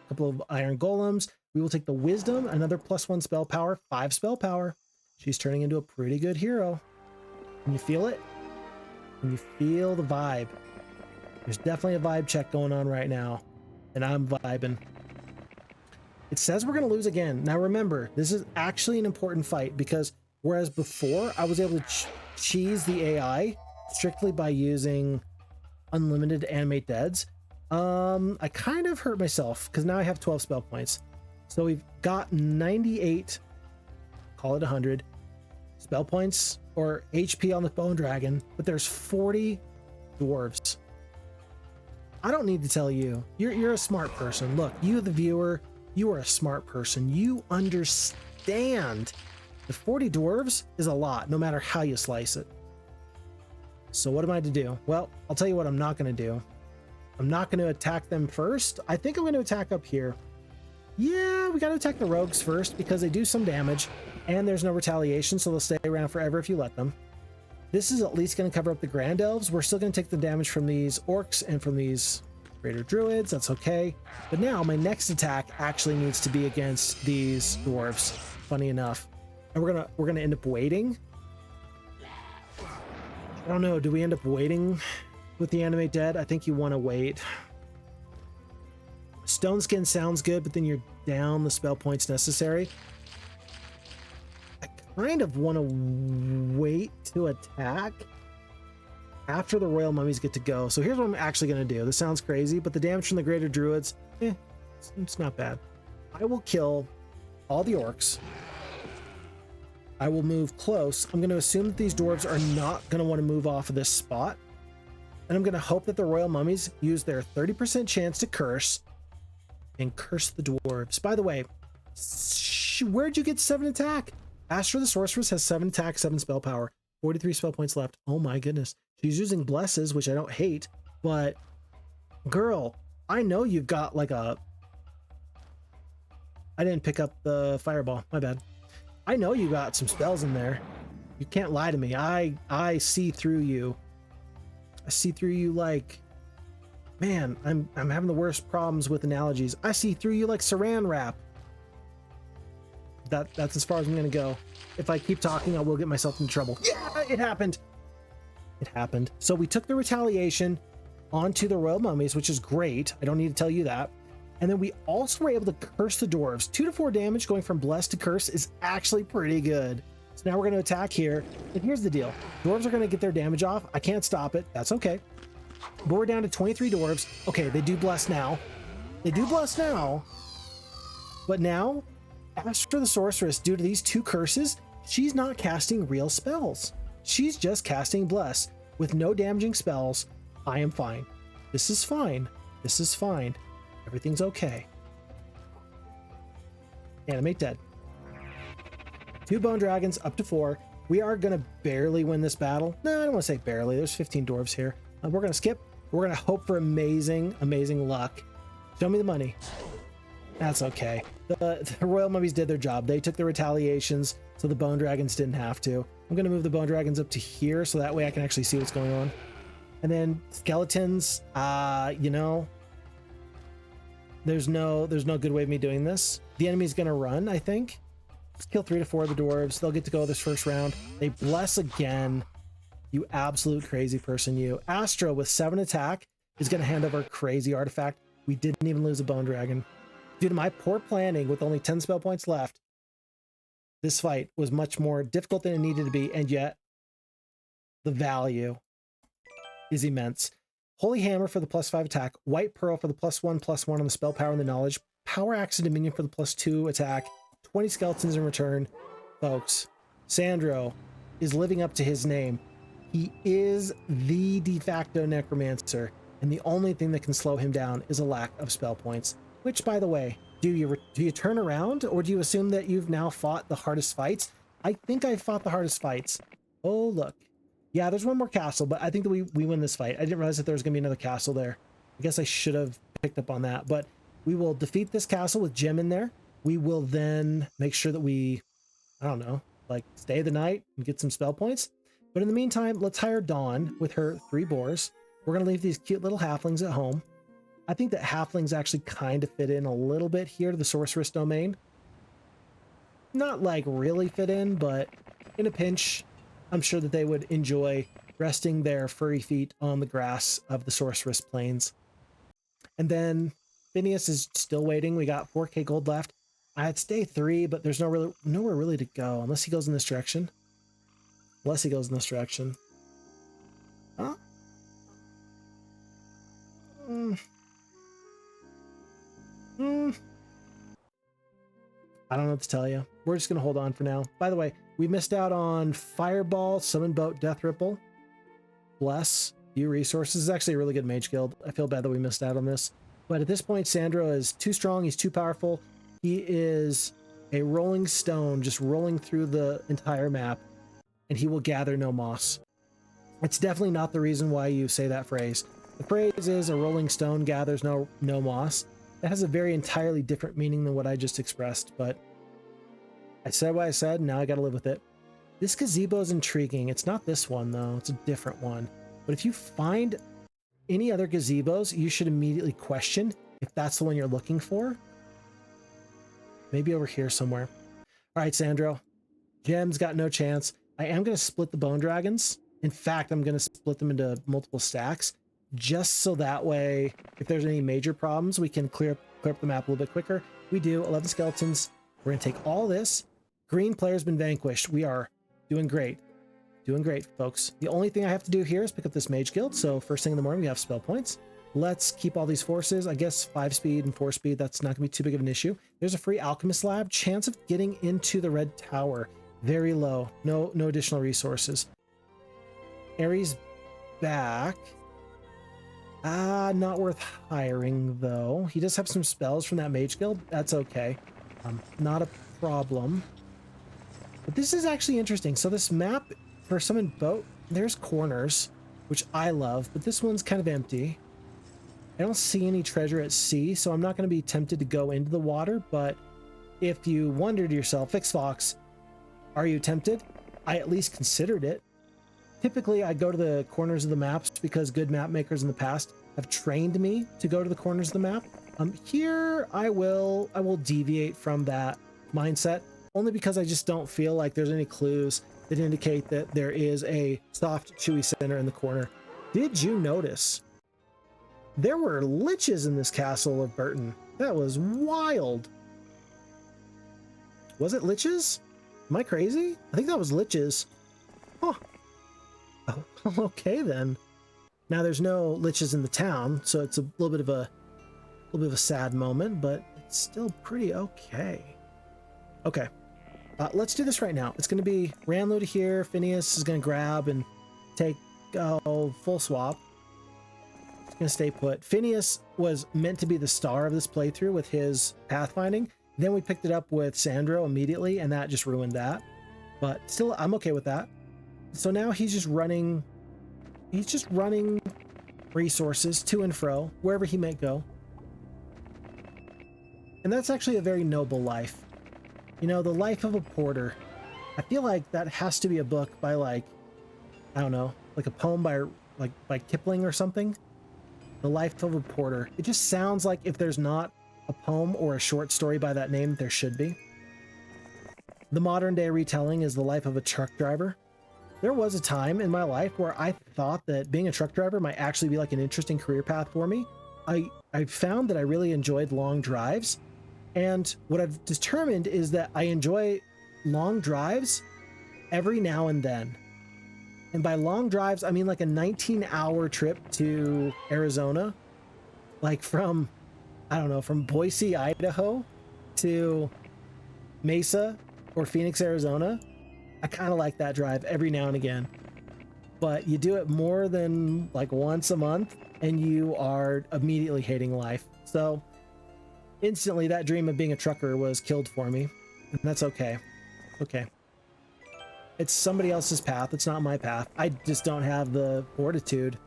a couple of iron golems. We will take the wisdom, another +1 spell power, 5 spell power. She's turning into a pretty good hero. Can you feel it? Can you feel the vibe? There's definitely a vibe check going on right now, and I'm vibing. It says we're going to lose again. Now remember, this is actually an important fight because whereas before I was able to cheese the AI strictly by using unlimited animate deads, I kind of hurt myself because now I have 12 spell points. So we've got 98, call it 100 spell points or HP on the bone dragon, but there's 40 dwarves. I don't need to tell you. You're a smart person. Look, you the viewer, you are a smart person. You understand that 40 dwarves is a lot, no matter how you slice it. So what am I to do? Well, I'll tell you what I'm not going to do. I'm not going to attack them first. I think I'm going to attack up here. Yeah, we got to attack the rogues first because they do some damage and there's no retaliation, so they'll stay around forever if you let them. This is at least going to cover up the Grand Elves. We're still going to take the damage from these orcs and from these greater druids. That's okay. But now my next attack actually needs to be against these dwarves, funny enough. And we're gonna end up waiting. I don't know. Do we end up waiting with the animate dead? I think you want to wait. Stone Skin sounds good, but then you're down the spell points necessary. I kind of want to wait to attack after the royal mummies get to go. So here's what I'm actually going to do. This sounds crazy, but the damage from the greater druids, it's not bad. I will kill all the orcs. I will move close. I'm going to assume that these dwarves are not going to want to move off of this spot. And I'm going to hope that the royal mummies use their 30% chance to curse and curse the dwarves. By the way, where'd you get 7 attack? Astra the Sorceress has 7 attack, 7 spell power, 43 spell points left. Oh my goodness. She's using blesses, which I don't hate, but girl, I know you've got like a... I didn't pick up the fireball. My bad. I know you got some spells in there. You can't lie to me. I see through you. I see through you like... Man, I'm having the worst problems with analogies. I see through you like saran wrap. That's as far as I'm gonna go. If I keep talking, I will get myself into trouble. Yeah, it happened. It happened. So we took the retaliation onto the royal mummies, which is great. I don't need to tell you that. And then we also were able to curse the dwarves. 2 to 4 damage going from blessed to curse is actually pretty good. So now we're going to attack here. And here's the deal. Dwarves are going to get their damage off. I can't stop it. That's okay. But we're down to 23 dwarves. Okay, they do bless now. They do bless now. But now, after the sorceress, due to these 2 curses, she's not casting real spells. She's just casting bless with no damaging spells. I am fine. This is fine. This is fine. Everything's okay. Animate dead. 2 bone dragons up to 4. We are going to barely win this battle. No, I don't want to say barely. There's 15 dwarves here. We're going to skip. We're going to hope for amazing, amazing luck. Show me the money. That's okay. The royal mummies did their job. They took the retaliations, so the bone dragons didn't have to. I'm going to move the bone dragons up to here, so that way I can actually see what's going on. And then skeletons, you know, there's no good way of me doing this. The enemy's going to run, I think. Let's kill 3 to 4 of the dwarves. They'll get to go this first round. They bless again. You absolute crazy person, you. Astra with 7 attack is going to hand over a crazy artifact. We didn't even lose a bone dragon. Due to my poor planning with only 10 spell points left, this fight was much more difficult than it needed to be, and yet the value is immense. Holy Hammer for the +5 attack, White Pearl for the +1/+1 on the spell power and the knowledge, Power Axe and Dominion for the +2 attack, 20 skeletons in return. Folks, Sandro is living up to his name. He is the de facto necromancer, and the only thing that can slow him down is a lack of spell points. Which, by the way, do you turn around, or do you assume that you've now fought the hardest fights? I think I fought the hardest fights. Oh, look. Yeah, there's one more castle, but I think that we win this fight. I didn't realize that there was going to be another castle there. I guess I should have picked up on that, but we will defeat this castle with Gem in there. We will then make sure that we, I don't know, like stay the night and get some spell points. But in the meantime, let's hire Dawn with her 3 boars. We're going to leave these cute little halflings at home. I think that halflings actually kind of fit in a little bit here to the sorceress domain. Not like really fit in, but in a pinch, I'm sure that they would enjoy resting their furry feet on the grass of the sorceress plains. And then Phineas is still waiting. We got 4k gold left. I'd stay 3, but there's nowhere really to go unless he goes in this direction. Unless he goes in this direction. Huh? I don't know what to tell you. We're just going to hold on for now. By the way, we missed out on Fireball, Summon Boat, Death Ripple, Bless, few resources. It's actually a really good mage guild. I feel bad that we missed out on this. But at this point, Sandro is too strong. He's too powerful. He is a rolling stone just rolling through the entire map, and he will gather no moss. It's definitely not the reason why you say that phrase. The phrase is a rolling stone gathers no moss. That has a very entirely different meaning than what I just expressed, but I said what I said, and now I gotta live with it. This gazebo is intriguing. It's not this one, though. It's a different one. But if you find any other gazebos, you should immediately question if that's the one you're looking for. Maybe over here somewhere. All right, Sandro. Gems got no chance. I am going to split the bone dragons. In fact, I'm going to split them into multiple stacks, just so that way, if there's any major problems, we can clear up the map a little bit quicker. We do 11 skeletons. We're going to take all this. Green player's been vanquished. We are doing great. Doing great, folks. The only thing I have to do here is pick up this mage guild. So first thing in the morning, we have spell points. Let's keep all these forces. I guess 5 speed and 4 speed, that's not going to be too big of an issue. There's a free alchemist lab. Chance of getting into the red tower, very low. No additional resources. Ares back. Not worth hiring, though. He does have some spells from that mage guild. That's okay. Not a problem. But this is actually interesting. So this map, for summon boat, there's corners, which I love, but this one's kind of empty. I don't see any treasure at sea, so I'm not going to be tempted to go into the water, but if you wondered to yourself, FixFox, are you tempted? I at least considered it. Typically, I go to the corners of the maps because good map makers in the past have trained me to go to the corners of the map. Here, I will deviate from that mindset, only because I just don't feel like there's any clues that indicate that there is a soft, chewy center in the corner. Did you notice there were liches in this castle of Burton? That was wild. Was it liches? Am I crazy? I think that was liches. Huh. Oh, okay then. Now there's no liches in the town, so it's a little bit of a sad moment, but it's still pretty okay. Okay. Let's do this right now. It's going to be Ranlu to here. Phineas is going to grab and take full swap. He's going to stay put. Phineas was meant to be the star of this playthrough with his pathfinding. Then we picked it up with Sandro immediately, and that just ruined that. But still, I'm okay with that. So now he's just running resources to and fro, wherever he might go. And that's actually a very noble life. You know, the life of a porter. I feel like that has to be a book by, like, I don't know, like a poem by Kipling or something. The life of a porter. It just sounds like if there's not a poem or a short story by that name, there should be. The modern day retelling is the life of a truck driver. There was a time in my life where I thought that being a truck driver might actually be like an interesting career path for me. I found that I really enjoyed long drives. And what I've determined is that I enjoy long drives every now and then. And by long drives, I mean like a 19-hour trip to Arizona, like from, I don't know, from Boise, Idaho to Mesa or Phoenix, Arizona. I kind of like that drive every now and again. But you do it more than like once a month and you are immediately hating life. So instantly that dream of being a trucker was killed for me. And that's okay. Okay. It's somebody else's path. It's not my path. I just don't have the fortitude,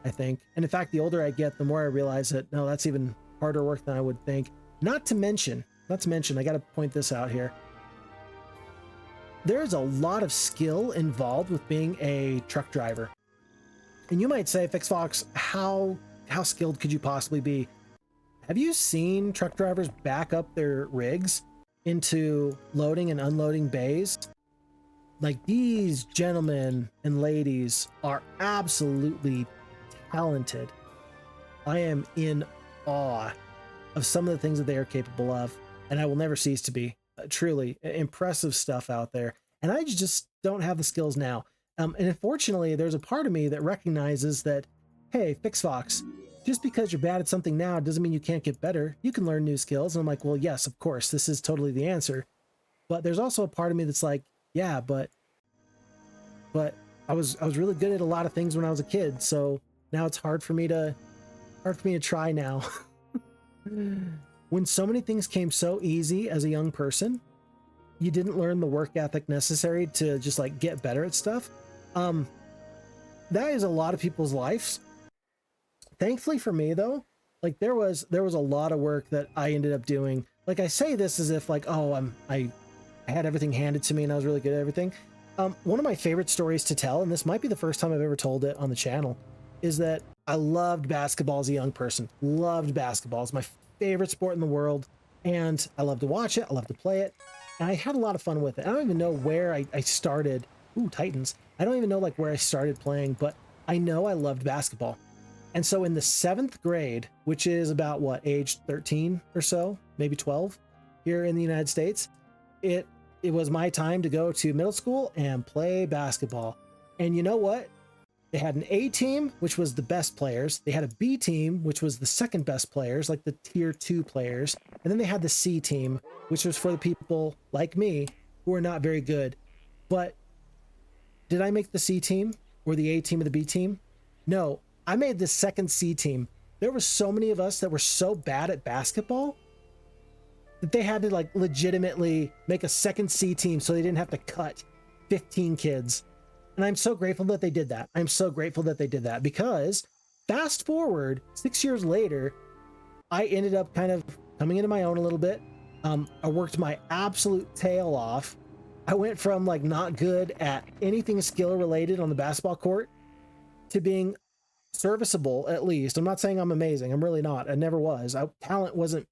I think. And in fact, the older I get, the more I realize that, no, that's even harder work than I would think. Not to mention, I got to point this out here. There's a lot of skill involved with being a truck driver. And you might say, FixFox, how skilled could you possibly be? Have you seen truck drivers back up their rigs into loading and unloading bays? Like, these gentlemen and ladies are absolutely talented. I am in awe of some of the things that they are capable of, and I will never cease to be. Truly impressive stuff out there. And I just don't have the skills now. And unfortunately, there's a part of me that recognizes that, hey, FixFox, just because you're bad at something now doesn't mean you can't get better. You can learn new skills. And I'm like, well, yes, of course, this is totally the answer. But there's also a part of me that's like, yeah, but I was really good at a lot of things when I was a kid. So Now it's hard for me to try now. When so many things came so easy as a young person, you didn't learn the work ethic necessary to just like get better at stuff. That is a lot of people's lives. Thankfully for me though, like there was a lot of work that I ended up doing. Like I say this as if like, oh, I had everything handed to me and I was really good at everything. One of my favorite stories to tell, and this might be the first time I've ever told it on the channel, is that I loved basketball as a young person. Loved basketball. It's my favorite sport in the world. And I love to watch it. I love to play it. And I had a lot of fun with it. I don't even know where I started. Ooh, Titans. I don't even know like where I started playing, but I know I loved basketball. And so in the 7th grade, which is about what, age 13 or so, maybe 12 here in the United States, it was my time to go to middle school and play basketball. And you know what? They had an A team, which was the best players. They had a B team, which was the second best players, like the tier 2 players. And then they had the C team, which was for the people like me who are not very good. But did I make the C team or the A team or the B team? No, I made the second C team. There were so many of us that were so bad at basketball that they had to like legitimately make a second C team so they didn't have to cut 15 kids. And I'm so grateful that they did that. I'm so grateful that they did that because fast forward 6 years later, I ended up kind of coming into my own a little bit. I worked my absolute tail off. I went from like not good at anything skill related on the basketball court to being serviceable at least. I'm not saying I'm amazing. I'm really not. I never was. Talent wasn't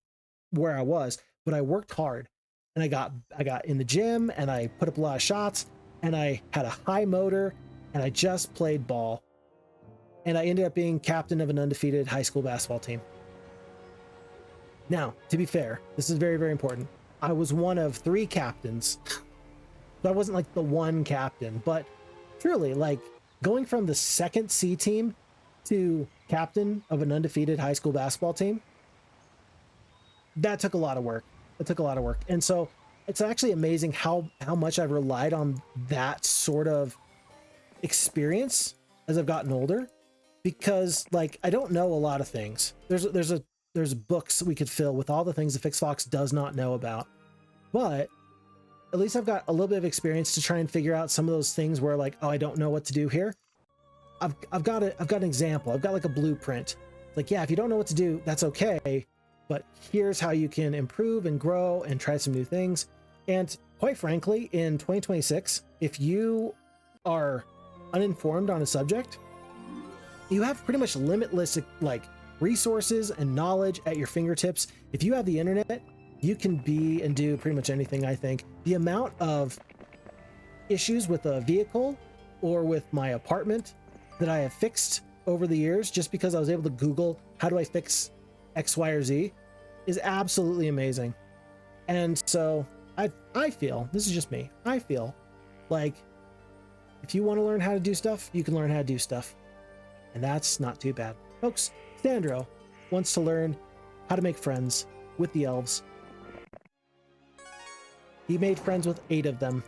where I was, but I worked hard and I got in the gym and I put up a lot of shots and I had a high motor and I just played ball. And I ended up being captain of an undefeated high school basketball team. Now, to be fair, this is very, very important. I was one of 3 captains. So I wasn't like the one captain, but truly like going from the second C team to captain of an undefeated high school basketball team, that took a lot of work. It took a lot of work. And so it's actually amazing how much I've relied on that sort of experience as I've gotten older, because like, I don't know a lot of things. There's books we could fill with all the things that FixFox does not know about, but at least I've got a little bit of experience to try and figure out some of those things where like, oh, I don't know what to do here. I've got an example. I've got like a blueprint. Like, yeah, if you don't know what to do, that's okay. But here's how you can improve and grow and try some new things. And quite frankly, in 2026, if you are uninformed on a subject, you have pretty much limitless like resources and knowledge at your fingertips. If you have the internet, you can be and do pretty much anything. I think the amount of issues with a vehicle or with my apartment that I have fixed over the years just because I was able to Google how do I fix X, Y, or Z is absolutely amazing. And so I feel, this is just me, I feel like if you want to learn how to do stuff, you can learn how to do stuff. And that's not too bad. Folks, Sandro wants to learn how to make friends with the elves. He made friends with 8 of them.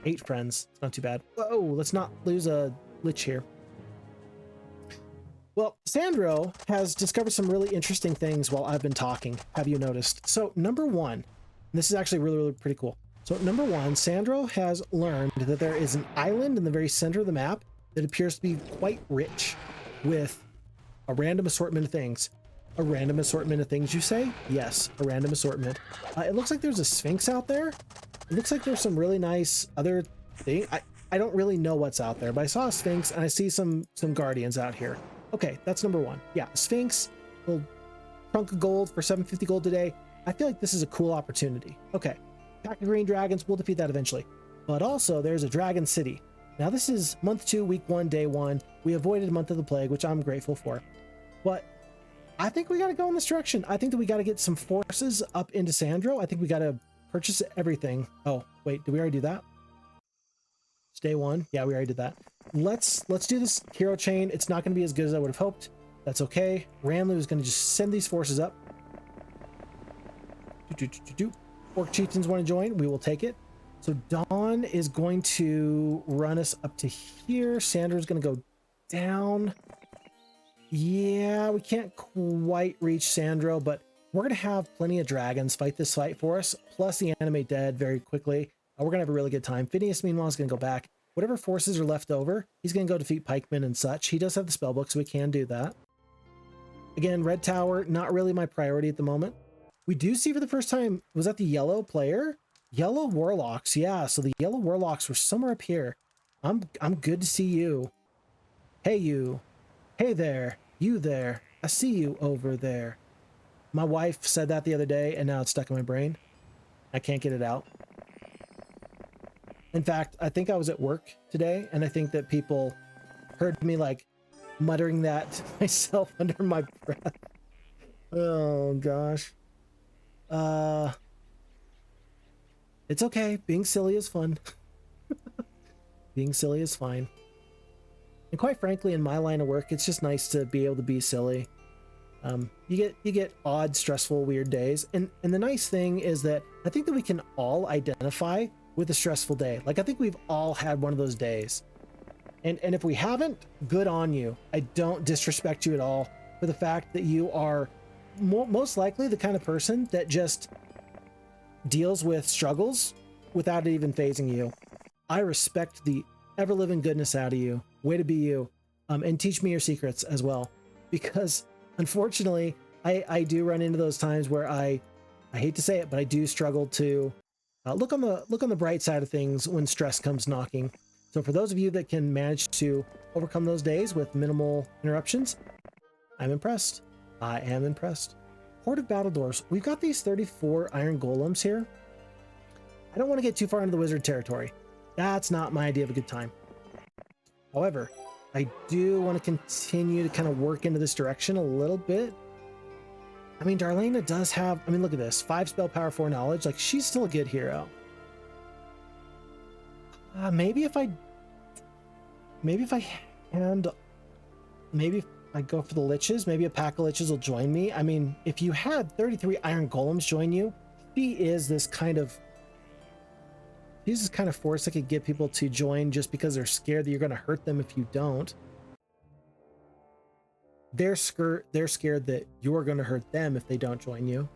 8 friends. It's not too bad. Whoa, let's not lose a lich here. Well, Sandro has discovered some really interesting things while I've been talking. Have you noticed? So number 1, and this is actually really, really pretty cool. So number 1, Sandro has learned that there is an island in the very center of the map that appears to be quite rich with a random assortment of things. A random assortment of things, you say? Yes, a random assortment. It looks like there's a Sphinx out there. It looks like there's some really nice other thing. I don't really know what's out there, but I saw a Sphinx and I see some guardians out here. Okay, that's number 1. Yeah, Sphinx, little trunk of gold for 750 gold today. I feel like this is a cool opportunity. Okay, pack of green dragons, we'll defeat that eventually. But also, there's a dragon city. Now this is month 2, week 1, day 1. We avoided month of the plague, which I'm grateful for. But I think we got to go in this direction. I think that we got to get some forces up into Sandro. I think we got to purchase everything. Oh, wait, did we already do that? It's day 1. Yeah, we already did that. Let's do this hero chain. It's not going to be as good as I would have hoped. That's okay. Ranlu is going to just send these forces up. Orc chieftains want to join. We will take it. So Dawn is going to run us up to here. Sandro's going to go down. Yeah, we can't quite reach Sandro, but we're going to have plenty of dragons fight this fight for us, plus the animate dead very quickly. We're going to have a really good time. Phineas, meanwhile, is going to go back. Whatever forces are left over, he's going to go defeat pikemen and such. He does have the spellbook, so we can do that. Again, red tower, not really my priority at the moment. We do see for the first time, was that the yellow player? Yellow warlocks, yeah. So the yellow warlocks were somewhere up here. I'm good to see you. Hey, you. Hey there. You there. I see you over there. My wife said that the other day, and now it's stuck in my brain. I can't get it out. In fact, I think I was at work today, and I think that people heard me like muttering that to myself under my breath. Oh gosh. It's okay. Being silly is fun. Being silly is fine. And quite frankly, in my line of work, it's just nice to be able to be silly. You get odd, stressful, weird days. And the nice thing is that I think that we can all identify with a stressful day. Like, I think we've all had one of those days. And if we haven't, good on you. I don't disrespect you at all for the fact that you are most likely the kind of person that just deals with struggles without it even phasing you. I respect the ever-living goodness out of you. Way to be you. And teach me your secrets as well. Because unfortunately, I do run into those times where I hate to say it, but I do struggle to look on the bright side of things when stress comes knocking. So for those of you that can manage to overcome those days with minimal interruptions, I'm impressed. I am impressed. Horde of Battledores. We've got these 34 iron golems here. I don't want to get too far into the wizard territory. That's not my idea of a good time. However, I do want to continue to kind of work into this direction a little bit. I mean, Darlena does have, I mean, look at this. 5 spell power, 4 knowledge. Like, she's still a good hero. Maybe if I go for the liches, maybe a pack of liches will join me. I mean, if you had 33 iron golems join you, she's this kind of force that could get people to join just because they're scared that you're going to hurt them if you don't. They're scared that you're going to hurt them if they don't join you.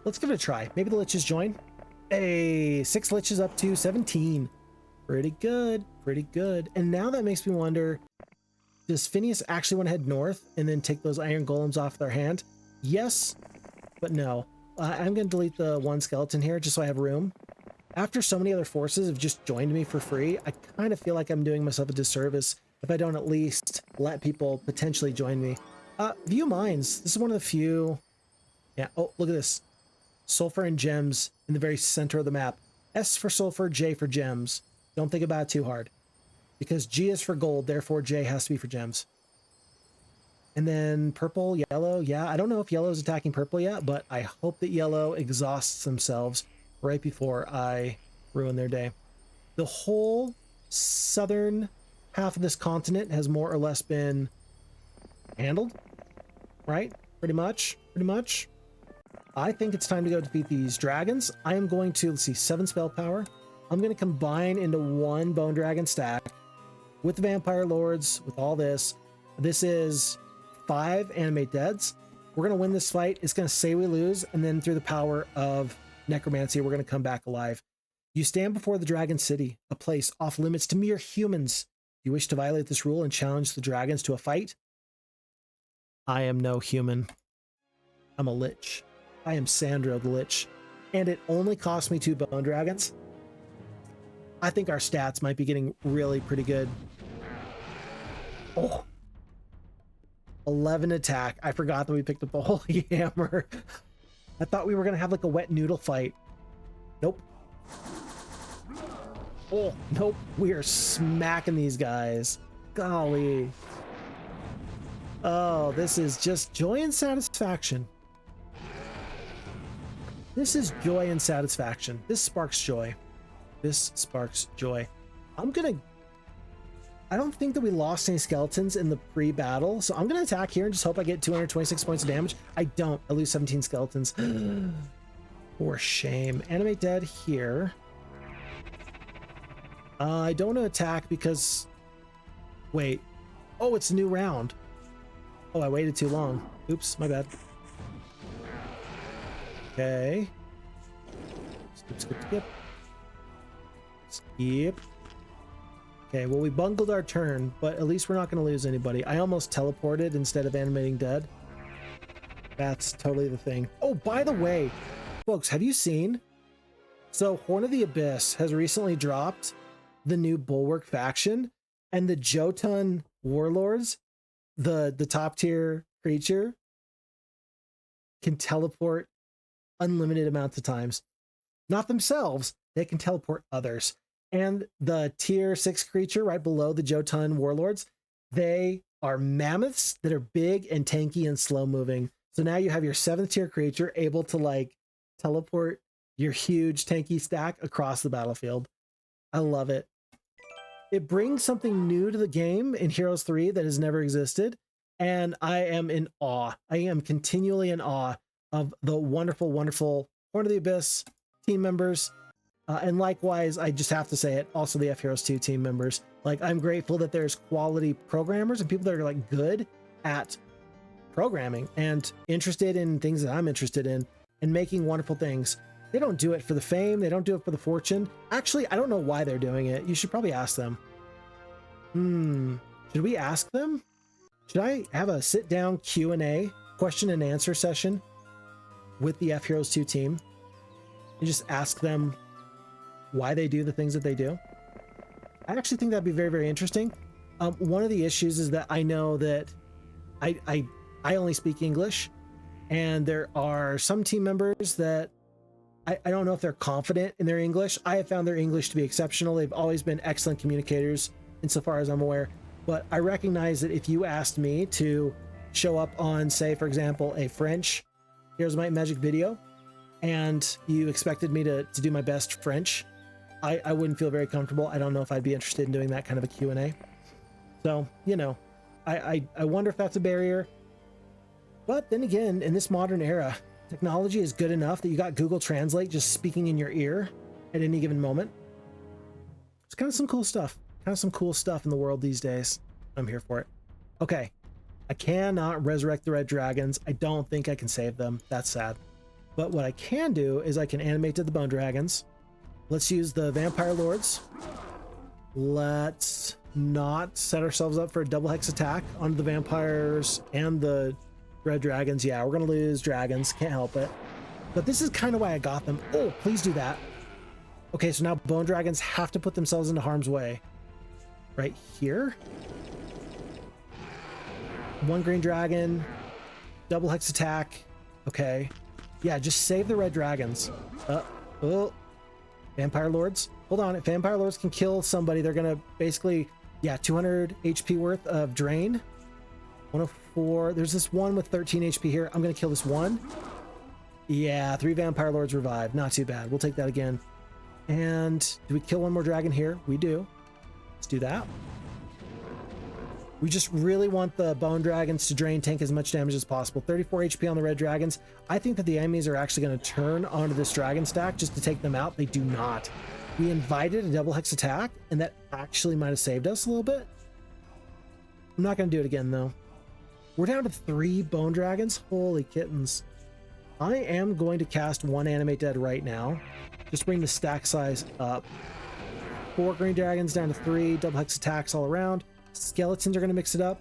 Let's give it a try. Maybe the liches join. Hey, 6 liches up to 17. Pretty good, pretty good. And now that makes me wonder, does Phineas actually want to head north and then take those iron golems off their hand? Yes, but no. I'm going to delete the 1 skeleton here just so I have room. After so many other forces have just joined me for free, I kind of feel like I'm doing myself a disservice if I don't at least let people potentially join me. View mines. This is one of the few. Yeah. Oh, look at this. Sulfur and gems in the very center of the map. S for sulfur, J for gems. Don't think about it too hard. Because G is for gold, therefore J has to be for gems. And then purple, yellow. Yeah, I don't know if yellow is attacking purple yet, but I hope that yellow exhausts themselves right before I ruin their day. The whole southern half of this continent has more or less been handled, right? Pretty much. I think it's time to go defeat these dragons. I am going to, let's see, 7 spell power. I'm going to combine into 1 bone dragon stack with the vampire lords, with all this. This is 5 animate deads. We're going to win this fight. It's going to say we lose, and then through the power of necromancy, we're going to come back alive. You stand before the dragon city, a place off limits to mere humans. You wish to violate this rule and challenge the dragons to a fight? I am no human. I'm a lich. I am Sandro the Lich, and it only cost me 2 bone dragons. I think our stats might be getting really pretty good. Oh, 11 attack. I forgot that we picked up the holy hammer. I thought we were gonna have like a wet noodle fight. Nope. Oh, nope. We are smacking these guys. Golly. Oh, this is just joy and satisfaction. This is joy and satisfaction. This sparks joy. This sparks joy. I don't think that we lost any skeletons in the pre-battle, so I'm gonna attack here and just hope I get 226 points of damage. I don't. I lose 17 skeletons. For shame. Animate dead here. I don't want to attack because... Wait. Oh, it's a new round. Oh, I waited too long. Oops, my bad. Okay. Skip, skip, skip. Skip. Okay, well, we bungled our turn, but at least we're not going to lose anybody. I almost teleported instead of animating dead. That's totally the thing. Oh, by the way, folks, have you seen? So Horn of the Abyss has recently dropped the new Bulwark faction, and the Jotun warlords, the top tier creature, can teleport unlimited amounts of times. Not themselves, they can teleport others. And the tier 6 creature right below the Jotun warlords, they are mammoths that are big and tanky and slow moving. So now you have your 7th tier creature able to like teleport your huge tanky stack across the battlefield. I love it. It brings something new to the game in Heroes 3 that has never existed. And I am in awe. I am continually in awe of the wonderful, wonderful Horn of the Abyss team members. And likewise, I just have to say it, also the FHeroes2 team members. Like, I'm grateful that there's quality programmers and people that are like good at programming and interested in things that I'm interested in and making wonderful things. They don't do it for the fame. They don't do it for the fortune. Actually, I don't know why they're doing it. You should probably ask them. Should we ask them? Should I have a sit down Q&A, question and answer session with the FHeroes2 team and just ask them why they do the things that they do? I actually think that'd be very, very interesting. One of the issues is that I know that I only speak English, and there are some team members that I don't know if they're confident in their English. I have found their English to be exceptional. They've always been excellent communicators insofar as I'm aware. But I recognize that if you asked me to show up on, say, for example, a French Heroes of Might and Magic video, and you expected me to do my best French, I wouldn't feel very comfortable. I don't know if I'd be interested in doing that kind of a Q&A. So, you know, I wonder if that's a barrier. But then again, in this modern era, technology is good enough that you got Google Translate just speaking in your ear at any given moment. It's kind of some cool stuff. Kind of some cool stuff in the world these days. I'm here for it. Okay. I cannot resurrect the red dragons. I don't think I can save them. That's sad. But what I can do is I can animate to the bone dragons. Let's use the vampire lords. Let's not set ourselves up for a double hex attack on the vampires and the red dragons. Yeah, we're going to lose dragons. Can't help it. But this is kind of why I got them. Oh, please do that. Okay, so now bone dragons have to put themselves into harm's way. Right here. One green dragon. Double hex attack. Okay. Yeah, just save the red dragons. Oh. Vampire lords. Hold on. If vampire lords can kill somebody, they're going to basically, yeah, 200 HP worth of drain. 104. There's this one with 13 HP here. I'm going to kill this one. Yeah, 3 vampire lords revive. Not too bad. We'll take that again. And do we kill one more dragon here? We do. Let's do that. We just really want the bone dragons to drain tank as much damage as possible. 34 HP on the red dragons. I think that the enemies are actually going to turn onto this dragon stack just to take them out. They do not. We invited a double hex attack, and that actually might have saved us a little bit. I'm not going to do it again, though. We're down to 3 bone dragons. Holy kittens. I am going to cast 1 animate dead right now. Just bring the stack size up. 4 green dragons down to 3. Double hex attacks all around. Skeletons are going to mix it up.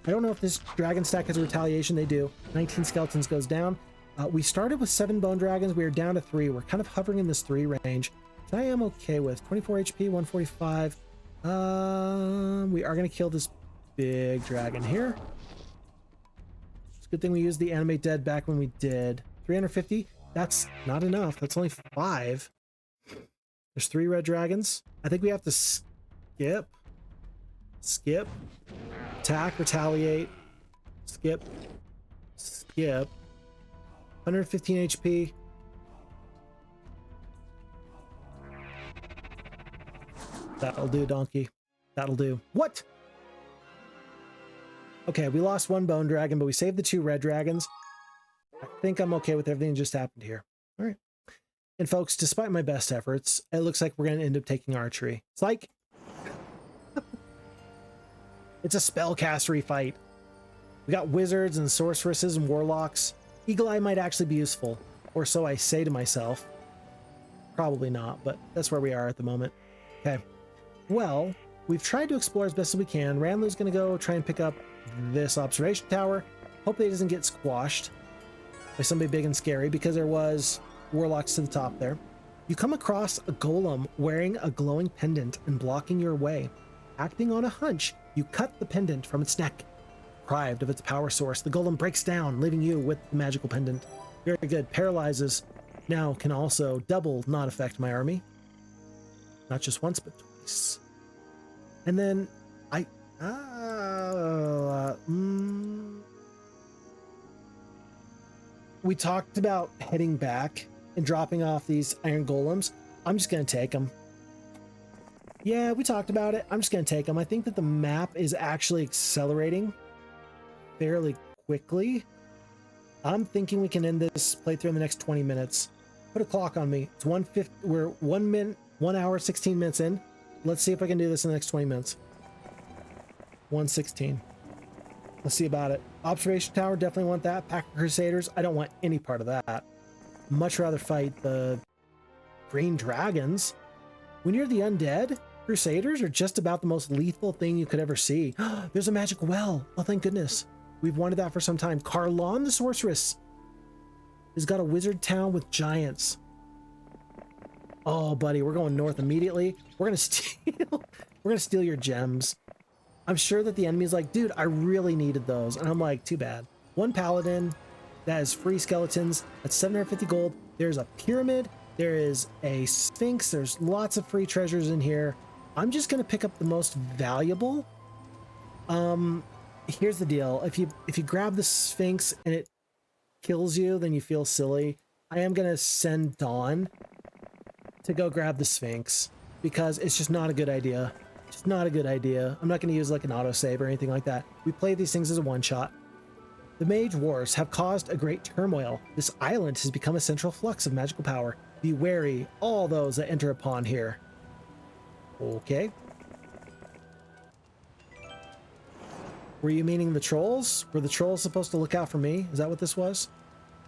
I don't know if this dragon stack has a retaliation. They do. 19 skeletons goes down. We started with 7 bone dragons. We are down to 3. We're kind of hovering in this 3 range, which I am okay with. 24 HP, 145. We are going to kill this big dragon here. It's a good thing we used the animate dead back when we did. 350. That's not enough. That's only 5. There's 3 red dragons. I think we have to skip. Skip. Attack, retaliate. Skip. Skip. 115 HP. That'll do, donkey. That'll do. What? Okay, we lost 1 bone dragon, but we saved the 2 red dragons. I think I'm okay with everything that just happened here. All right. And folks, despite my best efforts, it looks like we're going to end up taking archery. It's like... it's a spellcastery fight. We got wizards and sorceresses and warlocks. Eagle Eye might actually be useful, or so I say to myself. Probably not, but that's where we are at the moment. Okay. Well, we've tried to explore as best as we can. Ranlu's going to go try and pick up this observation tower. Hopefully it doesn't get squashed by somebody big and scary, because there was warlocks to the top there. You come across a golem wearing a glowing pendant and blocking your way. Acting on a hunch, you cut the pendant from its neck. Deprived of its power source, the golem breaks down, leaving you with the magical pendant. Very good. Paralyzes. Now can also double not affect my army. Not just once, but twice. And then we talked about heading back and dropping off these iron golems. I'm just going to take them. Yeah, we talked about it. I'm just going to take them. I think that the map is actually accelerating fairly quickly. I'm thinking we can end this playthrough in the next 20 minutes. Put a clock on me. It's 1:50. We're 1 hour, 16 minutes in. Let's see if I can do this in the next 20 minutes. 1:16. Let's see about it. Observation tower, definitely want that. Pack of Crusaders, I don't want any part of that. Much rather fight the green dragons. When you're the undead, Crusaders are just about the most lethal thing you could ever see. There's a magic well. Oh, thank goodness. We've wanted that for some time. Halon the Sorceress has got a wizard town with giants. Oh, buddy, we're going north immediately. We're gonna steal your gems. I'm sure that the enemy's like, dude, I really needed those. And I'm like, too bad. One paladin that has free skeletons. That's 750 gold. There's a pyramid. There is a Sphinx. There's lots of free treasures in here. I'm just gonna pick up the most valuable. Here's the deal. If you grab the Sphinx and it kills you, then you feel silly. I am gonna send Dawn to go grab the Sphinx, because it's just not a good idea. Just not a good idea. I'm not going to use like an autosave or anything like that. We play these things as a one-shot. The Mage Wars have caused a great turmoil. This island has become a central flux of magical power. Be wary, all those that enter upon here. Okay. Were you meaning the trolls? Were the trolls supposed to look out for me? Is that what this was?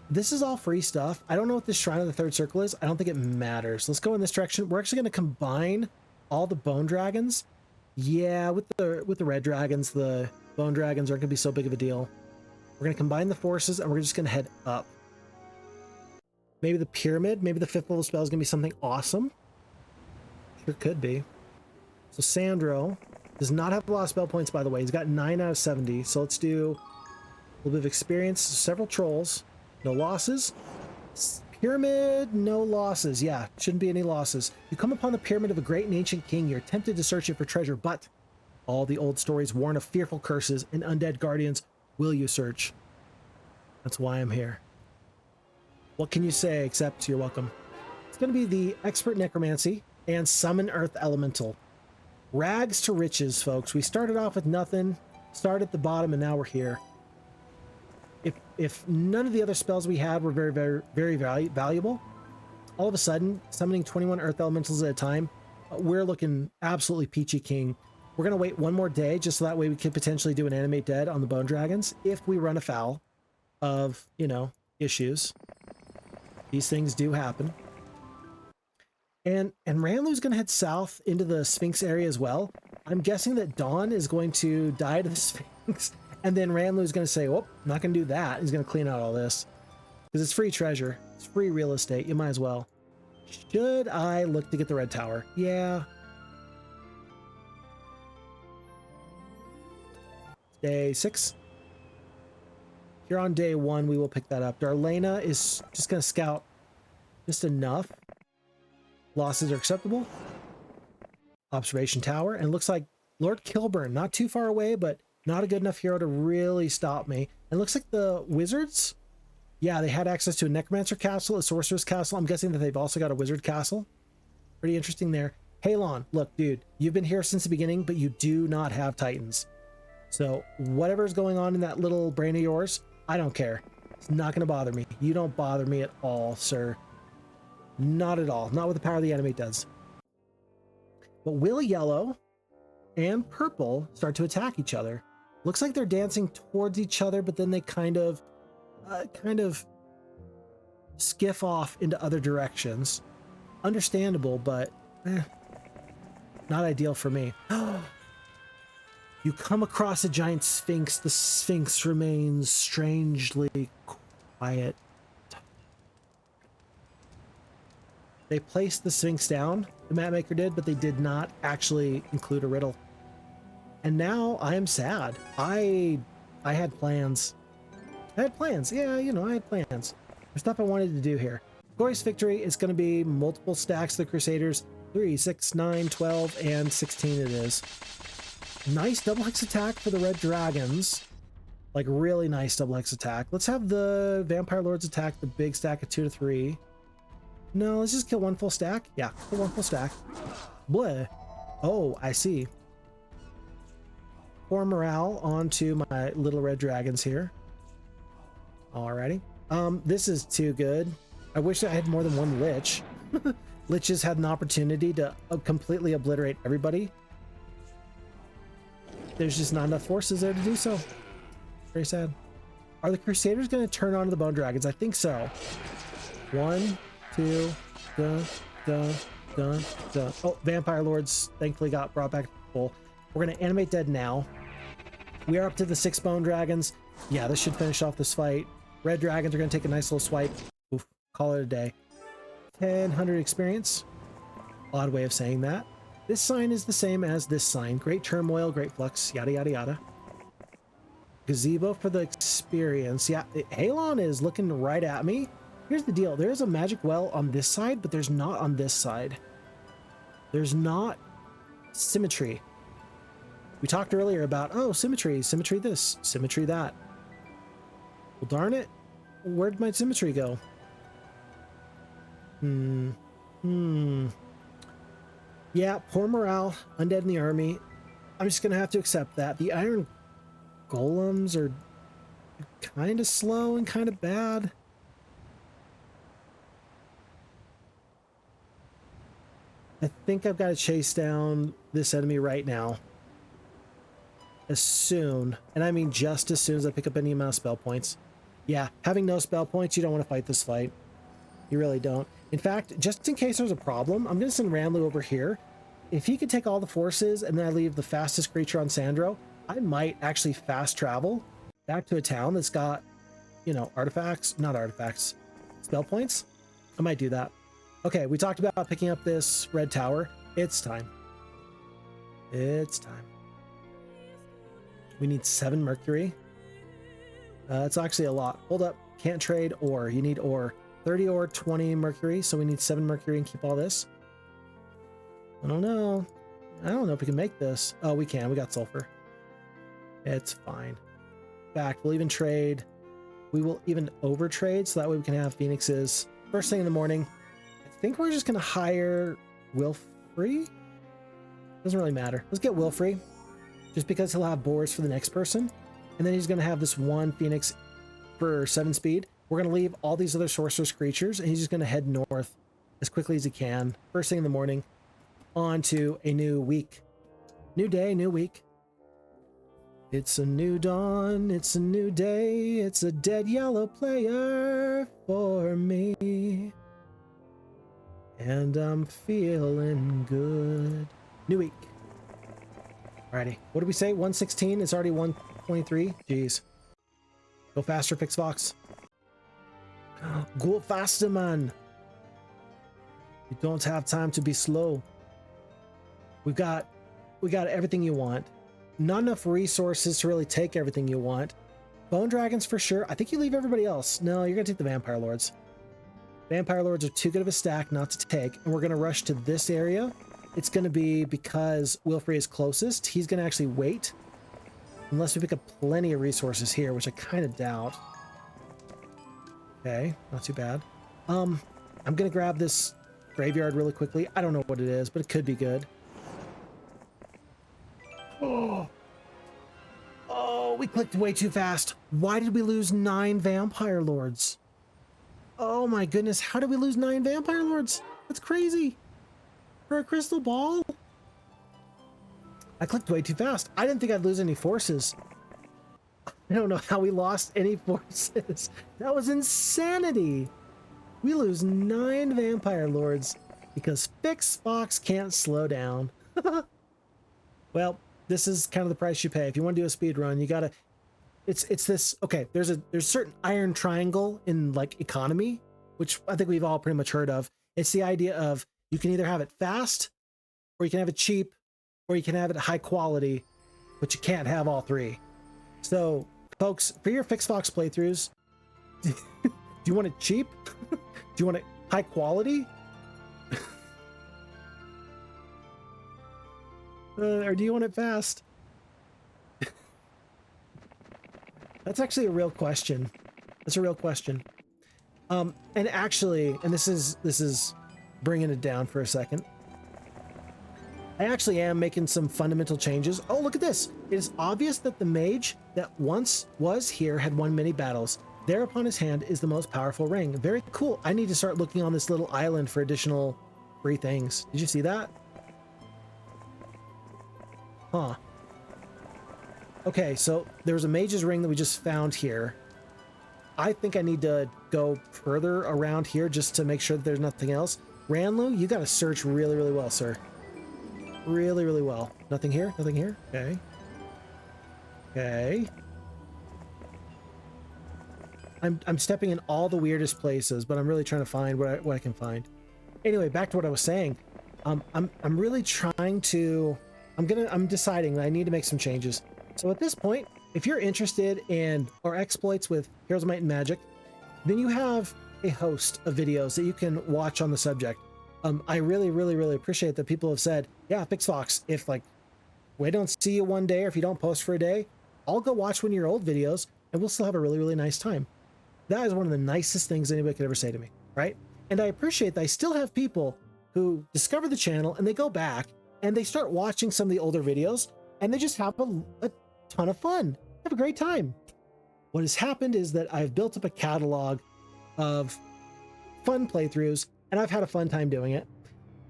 This is all free stuff. I don't know what this Shrine of the Third Circle is. I don't think it matters. Let's go in this direction. We're actually going to combine all the bone dragons. Yeah, with the red dragons, the bone dragons aren't going to be so big of a deal. We're going to combine the forces, and we're just going to head up. Maybe the pyramid, maybe the 5th level spell is going to be something awesome. Sure could be. So Sandro does not have a lot of spell points, by the way. He's got 9 out of 70. So let's do a little bit of experience. Several trolls. No losses. Pyramid, no losses. Yeah, shouldn't be any losses. You come upon the pyramid of a great and ancient king. You're tempted to search it for treasure, but all the old stories warn of fearful curses and undead guardians. Will you search? That's why I'm here. What can you say except you're welcome? It's going to be the Expert Necromancy and Summon Earth Elemental. Rags to riches, folks. We started off with nothing, started at the bottom, and now we're here. If none of the other spells we had were very valuable, all of a sudden, summoning 21 Earth Elementals at a time, we're looking absolutely peachy king. We're going to wait one more day, just so that way we could potentially do an Animate Dead on the Bone Dragons, if we run afoul of, you know, issues. These things do happen. And Ranlu's going to head south into the Sphinx area as well. I'm guessing that Dawn is going to die to the Sphinx. And then Ranlu's going to say, oh, I'm not going to do that. He's going to clean out all this. Because it's free treasure. It's free real estate. You might as well. Should I look to get the red tower? Yeah. Day 6. Here on day 1, we will pick that up. Darlena is just going to scout just enough. Losses are acceptable. Observation tower. And it looks like Lord Kilburn, not too far away, but not a good enough hero to really stop me. And it looks like the wizards, yeah, they had access to a Necromancer castle, a Sorceress castle. I'm guessing that they've also got a wizard castle. Pretty interesting there. Halon, look, dude, you've been here since the beginning, but you do not have Titans. So whatever's going on in that little brain of yours, I don't care. It's not going to bother me. You don't bother me at all, sir. Not at all. Not with the power of the Animate does. But will yellow and purple start to attack each other? Looks like they're dancing towards each other, but then they kind of skiff off into other directions. Understandable, but not ideal for me. You come across a giant sphinx. The sphinx remains strangely quiet. They placed the sphinx down, the map maker did, but they did not actually include a riddle. And now I am sad. I had plans. Yeah, you know, I had plans. There's stuff I wanted to do here. Glorious Victory is going to be multiple stacks of the Crusaders. 3, 6, 9, 12, and 16 it is. Nice double hex attack for the red dragons. Like, really nice double hex attack. Let's have the Vampire Lords attack the big stack of 2 to 3. No, let's just kill one full stack. Yeah, kill one full stack. Bleh. Oh, I see. Pour morale onto my little red dragons here. Alrighty. This is too good. I wish I had more than one Lich. Liches had an opportunity to completely obliterate everybody. There's just not enough forces there to do so. Very sad. Are the Crusaders going to turn on to the Bone Dragons? I think so. 1, 2, dun, dun, dun, dun. Oh, Vampire Lords thankfully got brought back to full. We're going to animate dead now. We are up to the 6 Bone Dragons. Yeah, this should finish off this fight. Red Dragons are going to take a nice little swipe. Oof, call it a day. 1000 experience. Odd way of saying that. This sign is the same as this sign. Great Turmoil, Great Flux, yada, yada, yada. Gazebo for the experience. Yeah, Halon is looking right at me. Here's the deal. There's a magic well on this side, but there's not on this side. There's not symmetry. We talked earlier about, oh, symmetry this, symmetry that. Well, darn it. Where'd my symmetry go? Yeah, poor morale, undead in the army. I'm just gonna have to accept that. The iron golems are kind of slow and kind of bad. I think I've got to chase down this enemy right now. As soon, and I mean just as soon as I pick up any amount of spell points. Yeah, having no spell points, you don't want to fight this fight. You really don't. In fact, just in case there's a problem, I'm going to send Ramlu over here. If he could take all the forces and then I leave the fastest creature on Sandro, I might actually fast travel back to a town that's got, you know, not artifacts, spell points. I might do that. Okay, we talked about picking up this red tower. It's time. It's time. We need 7 mercury. It's actually a lot. Hold up. Can't trade ore. You need ore. 30 ore, 20 mercury. So we need 7 mercury and keep all this. I don't know. I don't know if we can make this. Oh, we can. We got sulfur. It's fine. In fact, we'll even trade. We will even overtrade so that way we can have phoenixes first thing in the morning. I think we're just going to hire Wilfrey. Doesn't really matter. Let's get Wilfrey. Just because he'll have boars for the next person. And then he's going to have this 1 phoenix for 7 speed. We're going to leave all these other sorceress creatures, and he's just going to head north as quickly as he can. First thing in the morning, on to a new week. New day, new week. It's a new dawn, it's a new day, it's a dead yellow player for me. And I'm feeling good. New week. Alrighty, what did we say? 116, it's already 123. Jeez. Go faster, Fix Fox. Go faster, man. You don't have time to be slow. We got everything you want. Not enough resources to really take everything you want. Bone Dragons for sure. I think you leave everybody else. No, you're gonna take the Vampire Lords. Vampire Lords are too good of a stack not to take, and we're gonna rush to this area. It's gonna be because Wilfrey is closest. He's gonna actually wait. Unless we pick up plenty of resources here, which I kind of doubt. Okay, not too bad. I'm gonna grab this graveyard really quickly. I don't know what it is, but it could be good. Oh, we clicked way too fast. Why did we lose 9 Vampire Lords? Oh my goodness, how did we lose 9 Vampire Lords? That's crazy. For a crystal ball? I clicked way too fast. I didn't think I'd lose any forces. I don't know how we lost any forces. That was insanity. We lose 9 vampire lords because Fox can't slow down. Well, this is kind of the price you pay. If you want to do a speed run, you gotta, it's this, okay, there's certain iron triangle in like economy, which I think we've all pretty much heard of. It's the idea of you can either have it fast, or you can have it cheap, or you can have it high quality, but you can't have all three. So folks, for your Fox playthroughs, do you want it cheap? Do you want it high quality? Or do you want it fast? That's actually a real question. That's a real question. And actually, and this is bringing it down for a second. I actually am making some fundamental changes. Oh, look at this. It is obvious that the mage that once was here had won many battles. There upon his hand is the most powerful ring. Very cool. I need to start looking on this little island for additional free things. Did you see that? Huh. Okay, so there's a mage's ring that we just found here. I think I need to go further around here just to make sure that there's nothing else. Ranlu, you got to search really, really well, sir. Really, really well. Nothing here? Nothing here? Okay. Okay. I'm stepping in all the weirdest places, but I'm really trying to find what I can find. Anyway, back to what I was saying. I'm really trying to, I'm deciding that I need to make some changes. So at this point, if you're interested in our exploits with Heroes of Might and Magic, then you have a host of videos that you can watch on the subject. I really, really, really appreciate that people have said, yeah, Fox, if like we don't see you one day or if you don't post for a day, I'll go watch one of your old videos and we'll still have a really, really nice time. That is one of the nicest things anybody could ever say to me, right? And I appreciate that I still have people who discover the channel and they go back and they start watching some of the older videos and they just have a ton of fun, have a great time. What has happened is that I've built up a catalog of fun playthroughs and I've had a fun time doing it.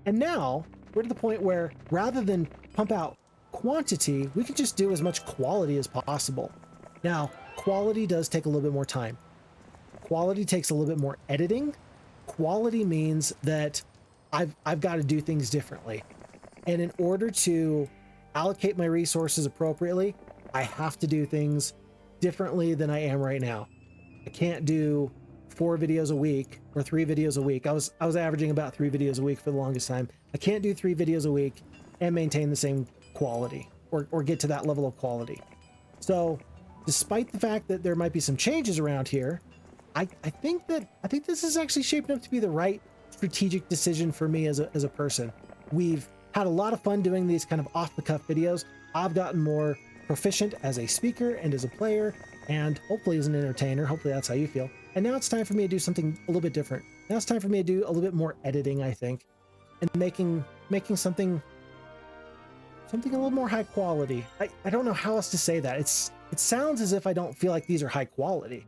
And now we're to the point where rather than pump out quantity, we can just do as much quality as possible. Now, quality does take a little bit more time. Quality takes a little bit more editing. Quality means that I've got to do things differently. And in order to allocate my resources appropriately, I have to do things differently than I am right now. I can't do 4 videos a week or 3 videos a week. I was averaging about 3 videos a week for the longest time. I can't do 3 videos a week and maintain the same quality or get to that level of quality. So despite the fact that there might be some changes around here, I think this is actually shaping up to be the right strategic decision for me as a person. We've had a lot of fun doing these kind of off-the-cuff videos. I've gotten more proficient as a speaker and as a player, and hopefully as an entertainer. Hopefully that's how you feel. And now it's time for me to do something a little bit different. Now it's time for me to do a little bit more editing, I think, and making something a little more high quality. I don't know how else to say that. It sounds as if I don't feel like these are high quality.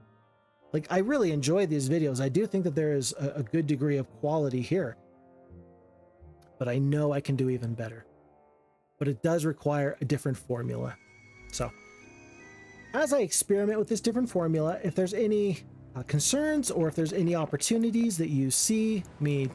Like, I really enjoy these videos. I do think that there is a good degree of quality here, but I know I can do even better. But it does require a different formula. So as I experiment with this different formula, if there's any concerns or if there's any opportunities that you see me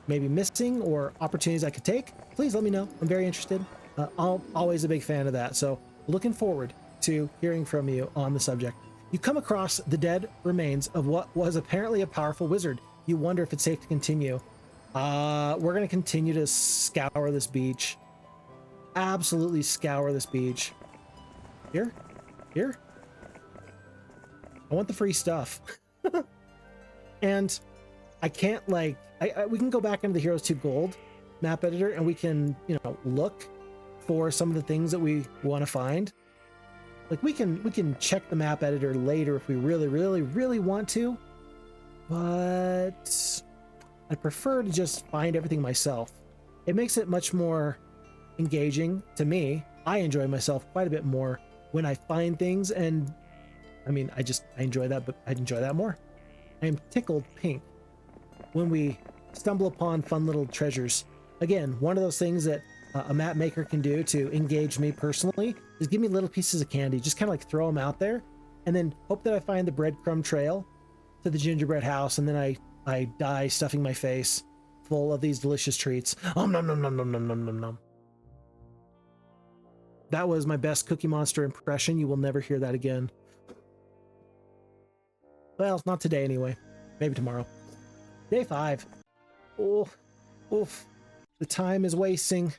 maybe missing or opportunities I could take, please let me know. I'm very interested. I'm always a big fan of that. So looking forward to hearing from you on the subject. You come across the dead remains of what was apparently a powerful wizard. You wonder if it's safe to continue. We're going to continue to scour this beach. Absolutely scour this beach. Here? Here? I want the free stuff. And I can't, like, we can go back into the Heroes 2 Gold map editor and we can, you know, look for some of the things that we want to find. Like, we can check the map editor later if we really, really, really want to, but I prefer to just find everything myself. It makes it much more engaging to me. I enjoy myself quite a bit more when I find things, and I mean, I enjoy that, but I enjoy that more. I am tickled pink when we stumble upon fun little treasures. Again, one of those things that a map maker can do to engage me personally is give me little pieces of candy, just kind of like throw them out there and then hope that I find the breadcrumb trail to the gingerbread house, and then I die stuffing my face full of these delicious treats. Nom nom nom nom nom nom nom nom nom. That was my best Cookie Monster impression. You will never hear that again. Well, not today anyway. Maybe tomorrow. Day 5. Oh, oof. The time is wasting.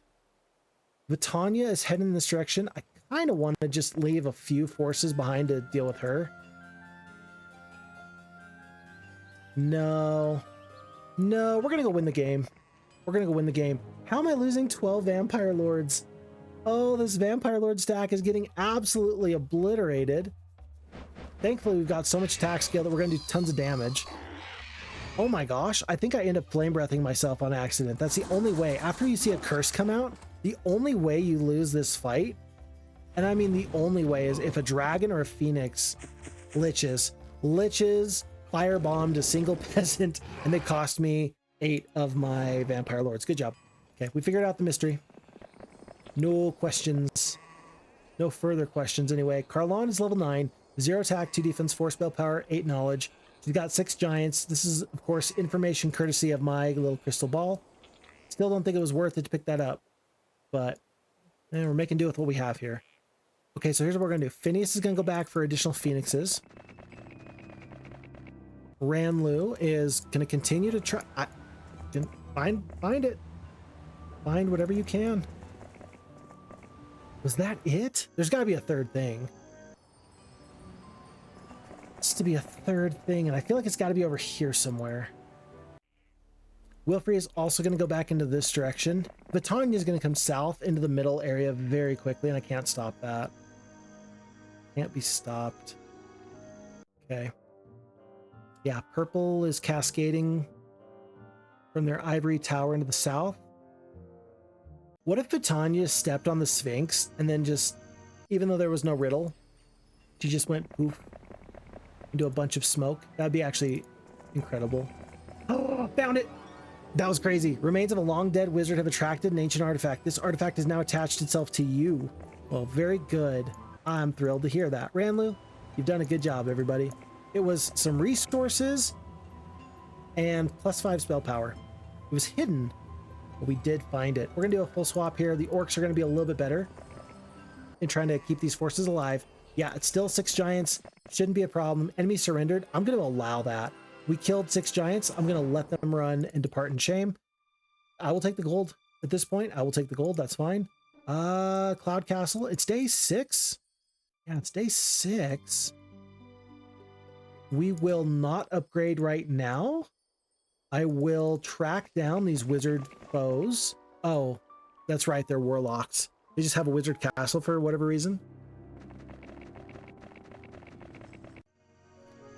Vitania is heading in this direction. I kind of want to just leave a few forces behind to deal with her. No. No, we're going to go win the game. We're going to go win the game. How am I losing 12 Vampire Lords? Oh, this Vampire Lord stack is getting absolutely obliterated. Thankfully, we've got so much attack skill that we're going to do tons of damage. Oh my gosh, I think I end up flame breathing myself on accident. That's the only way. After you see a curse come out, the only way you lose this fight, and I mean the only way, is if a dragon or a phoenix liches firebombed a single peasant, and they cost me 8 of my Vampire Lords. Good job. Okay, we figured out the mystery. No questions. No further questions anyway. Carlon is level 9, 0 attack, 2 defense, 4 spell power, 8 knowledge. She's got 6 giants. This is, of course, information courtesy of my little crystal ball. Still don't think it was worth it to pick that up, but we're making do with what we have here. Okay, so here's what we're going to do. Phineas is going to go back for additional phoenixes. Ranlu is going to continue to try. Find it. Find whatever you can. Was that it? There's got to be a third thing. It's to be a third thing, and I feel like it's got to be over here somewhere. Wilfrey is also going to go back into this direction. Vitania is going to come south into the middle area very quickly, and I can't stop that. Can't be stopped. Okay. Yeah, purple is cascading from their ivory tower into the south. What if Vitania stepped on the Sphinx and then just, even though there was no riddle, she just went poof into a bunch of smoke? That'd be actually incredible. Oh, found it! That was crazy. Remains of a long dead wizard have attracted an ancient artifact. This artifact has now attached itself to you. Well, very good. I'm thrilled to hear that. Ranlu, you've done a good job, everybody. It was some resources and +5 spell power. It was hidden, but we did find it. We're going to do a full swap here. The orcs are going to be a little bit better in trying to keep these forces alive. Yeah, it's still 6 giants. Shouldn't be a problem. Enemy surrendered. I'm going to allow that. We killed 6 giants. I'm going to let them run and depart in shame. I will take the gold at this point. I will take the gold. That's fine. Cloud Castle. It's day 6. Yeah, it's day 6. We will not upgrade right now. I will track down these wizard foes. Oh, that's right. They're warlocks. They just have a wizard castle for whatever reason.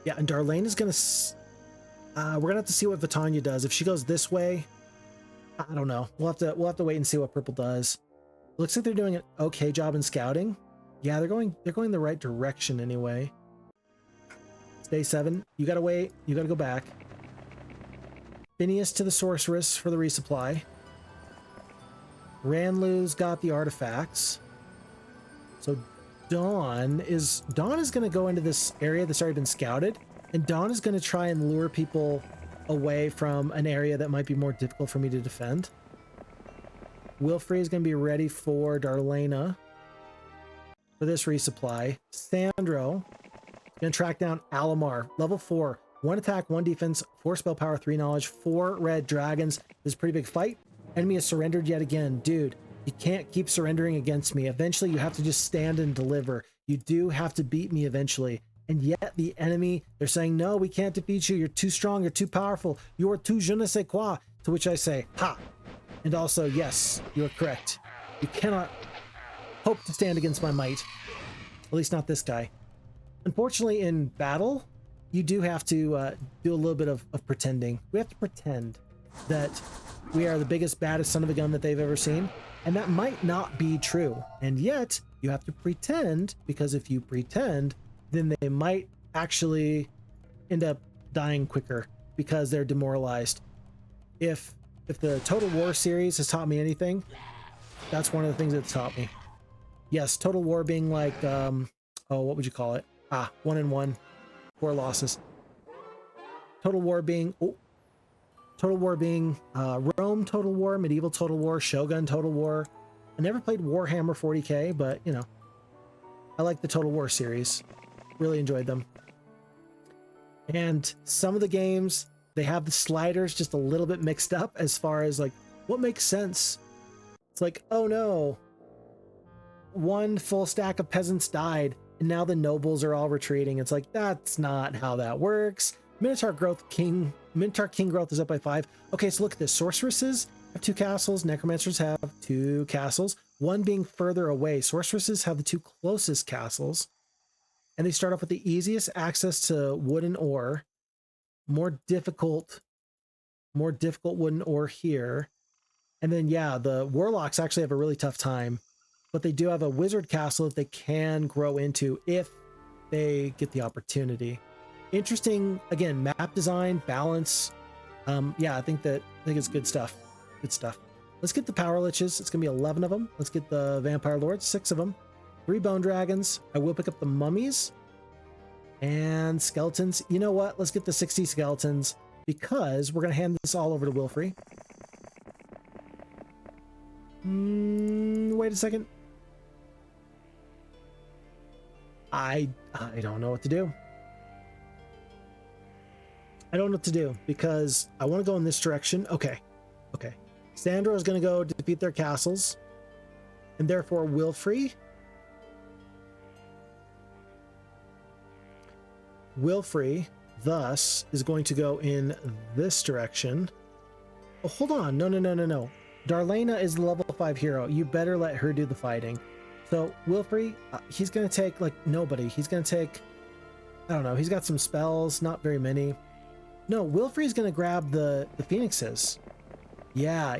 Yeah, and Darlene is going to... we're going to have to see what Vitania does. If she goes this way, I don't know. We'll have to wait and see what purple does. Looks like they're doing an okay job in scouting. Yeah, they're going the right direction anyway. It's day 7. You got to wait. You got to go back. Phineas to the Sorceress for the resupply. Ranlu's got the artifacts. So Dawn is going to go into this area that's already been scouted, and Dawn is going to try and lure people away from an area that might be more difficult for me to defend. Wilfrey is going to be ready for Darlena for this resupply. Sandro is going to track down Alamar, level 4. 1 attack, 1 defense, 4 spell power, 3 knowledge, 4 red dragons. This is a pretty big fight. Enemy has surrendered yet again. Dude, you can't keep surrendering against me. Eventually, you have to just stand and deliver. You do have to beat me eventually. And yet, the enemy, they're saying, no, we can't defeat you. You're too strong. You're too powerful. You are too je ne sais quoi. To which I say, ha. And also, yes, you are correct. You cannot hope to stand against my might. At least not this guy. Unfortunately, in battle, you do have to do a little bit of pretending. We have to pretend that we are the biggest, baddest son of a gun that they've ever seen. And that might not be true. And yet, you have to pretend, because if you pretend, then they might actually end up dying quicker because they're demoralized. If the Total War series has taught me anything, that's one of the things it's taught me. Yes, Total War being like, oh, what would you call it? Ah, 1-1. 4 losses. Total War being Rome Total War, Medieval Total War, Shogun Total War. I never played Warhammer 40k, but you know, I like the Total War series. Really enjoyed them. And some of the games, they have the sliders just a little bit mixed up as far as like what makes sense. It's like, oh no, one full stack of peasants died and now the nobles are all retreating. It's like, that's not how that works. Minotaur King growth is up by 5. Okay, so look at this. Sorceresses have 2 castles. Necromancers have 2 castles, one being further away. Sorceresses have the 2 closest castles, and they start off with the easiest access to wood and ore. More difficult wooden ore here. And then, yeah, the warlocks actually have a really tough time, but they do have a wizard castle that they can grow into if they get the opportunity. Interesting, again, map design, balance. Yeah, I think it's good stuff. Good stuff. Let's get the power liches. It's gonna be 11 of them. Let's get the vampire lords, 6 of them. 3 bone dragons. I will pick up the mummies and skeletons. You know what? Let's get the 60 skeletons because we're gonna hand this all over to Wilfrey. Wait a second. I don't know what to do. I don't know what to do because I want to go in this direction. Okay. Sandro is going to go defeat their castles, and therefore Wilfrey thus is going to go in this direction. Oh, hold on. No. Darlena is the level 5 hero. You better let her do the fighting. So Wilfrey, he's going to take like nobody. He's going to take, I don't know. He's got some spells, not very many. No, Wilfrey's going to grab the phoenixes. Yeah.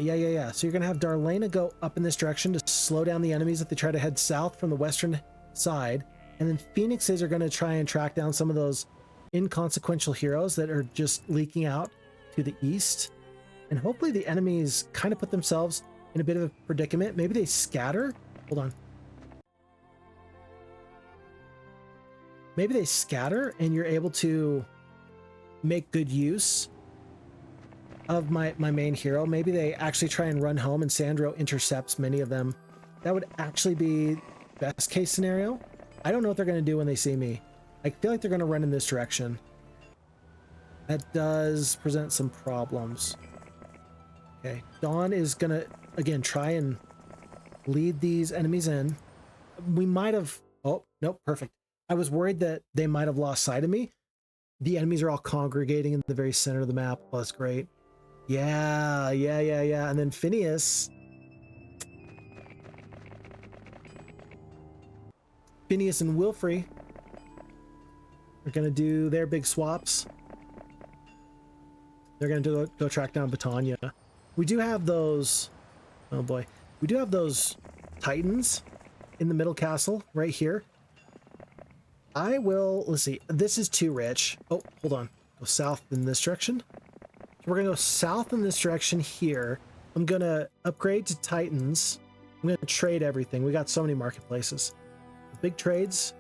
So you're going to have Darlena go up in this direction to slow down the enemies if they try to head south from the western side. And then phoenixes are going to try and track down some of those inconsequential heroes that are just leaking out to the east. And hopefully the enemies kind of put themselves in a bit of a predicament. Maybe they scatter. Hold on. Maybe they scatter and you're able to make good use of my main hero. Maybe they actually try and run home and Sandro intercepts many of them. That would actually be best case scenario. I don't know what they're going to do when they see me. I feel like they're going to run in this direction. That does present some problems. Okay, Dawn is going to, again, try and lead these enemies in. We might have... Oh, nope, perfect. I was worried that they might have lost sight of me. The enemies are all congregating in the very center of the map. Oh, that's great. Yeah. And then Phineas and Wilfrey are going to do their big swaps. They're going to go track down Battania. We do have those... Oh boy. We do have those Titans in the middle castle right here. I will... Let's see. This is too rich. Oh, hold on. Go south in this direction. So we're going to go south in this direction here. I'm going to upgrade to Titans. I'm going to trade everything. We got so many marketplaces. Big trades.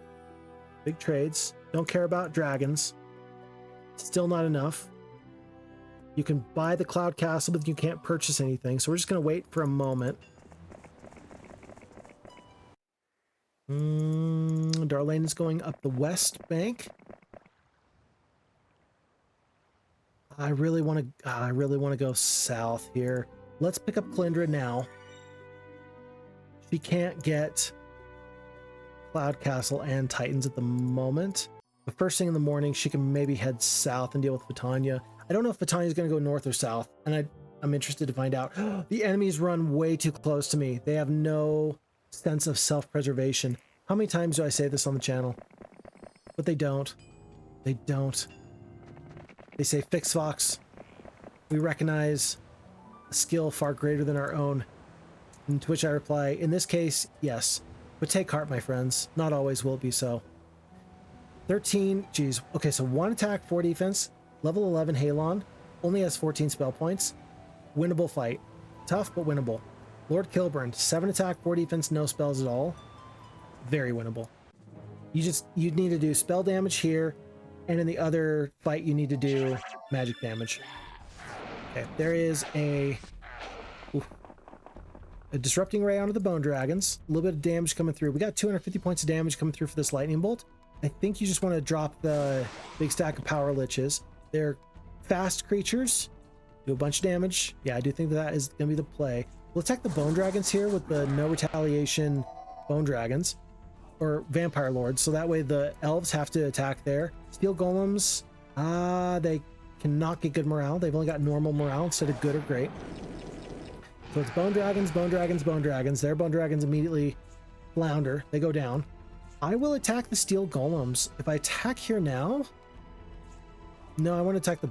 Big trades. Don't care about dragons. Still not enough. You can buy the Cloud Castle, but you can't purchase anything. So we're just going to wait for a moment. Darlene is going up the west bank. I really want to go south here. Let's pick up Clindra now. She can't get Cloud Castle and Titans at the moment. But first thing in the morning, she can maybe head south and deal with Battania. I don't know if Battania is going to go north or south, and I'm interested to find out. The enemies run way too close to me. They have no sense of self-preservation. How many times do I say this on the channel? But they don't. They don't. They say, "Fix Fox. We recognize a skill far greater than our own." And to which I reply, in this case, yes. But take heart, my friends. Not always will it be so. 13, geez. Okay, so 1 attack, 4 defense. Level 11 Halon. Only has 14 spell points. Winnable fight. Tough, but winnable. Lord Kilburn. 7 attack, 4 defense, no spells at all. Very winnable. You need to do spell damage here, and in the other fight you need to do magic damage. Okay, there is a disrupting ray onto the bone dragons. A little bit of damage coming through. We got 250 points of damage coming through for this lightning bolt. I think you just want to drop the big stack of power liches. They're fast creatures, do a bunch of damage. Yeah, I do think that is gonna be the play. We'll attack the bone dragons here with the no retaliation bone dragons, or vampire lords, so that way the elves have to attack there. Steel golems, they cannot get good morale. They've only got normal morale instead of good or great. So it's bone dragons, bone dragons, bone dragons. Their bone dragons immediately flounder. They go down. I will attack the steel golems. If I attack here now... No, I want to attack the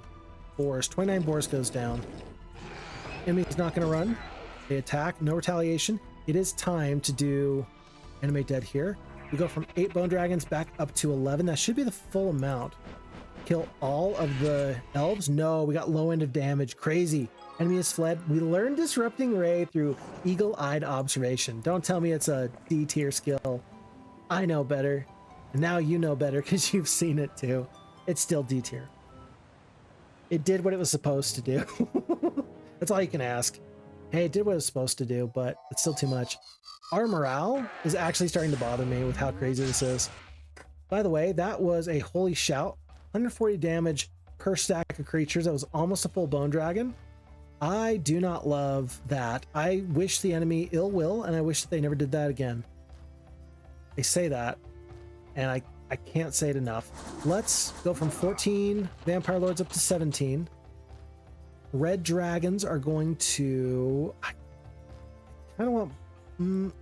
boars. 29 boars goes down. Enemy's not going to run. They attack. No retaliation. It is time to do animate dead here. We go from 8 bone dragons back up to 11. That should be the full amount. Kill all of the elves. No, we got low end of damage. Crazy. Enemy has fled. We learned Disrupting Ray through eagle-eyed observation. Don't tell me it's a D tier skill. I know better. And now you know better because you've seen it too. It's still D tier. It did what it was supposed to do. That's all you can ask. Hey, it did what it was supposed to do, but it's still too much. Our morale is actually starting to bother me with how crazy this is. By the way, that was a holy shout. 140 damage per stack of creatures. That was almost a full bone dragon. I do not love that. I wish the enemy ill will, and I wish that they never did that again. They say that, and I can't say it enough. Let's go from 14 vampire lords up to 17. Red dragons are going to... I don't want...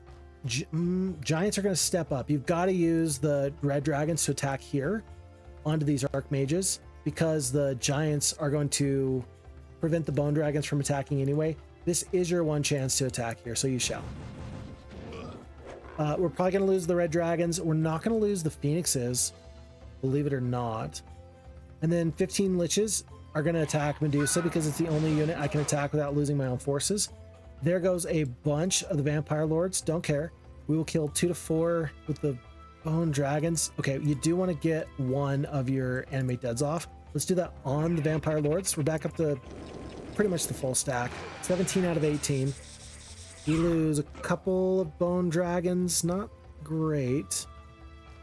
giants are going to step up. You've got to use the red dragons to attack here onto these archmages, because the giants are going to prevent the bone dragons from attacking anyway. This is your one chance to attack here, so you shall. We're probably going to lose the red dragons. We're not going to lose the phoenixes, believe it or not. And then 15 liches are going to attack Medusa because it's the only unit I can attack without losing my own forces. There goes a bunch of the vampire lords. Don't care. We will kill 2 to 4 with the bone dragons. Okay, you do want to get one of your animate deads off. Let's do that on the vampire lords. We're back up to pretty much the full stack. 17 out of 18. We lose a couple of bone dragons. Not great.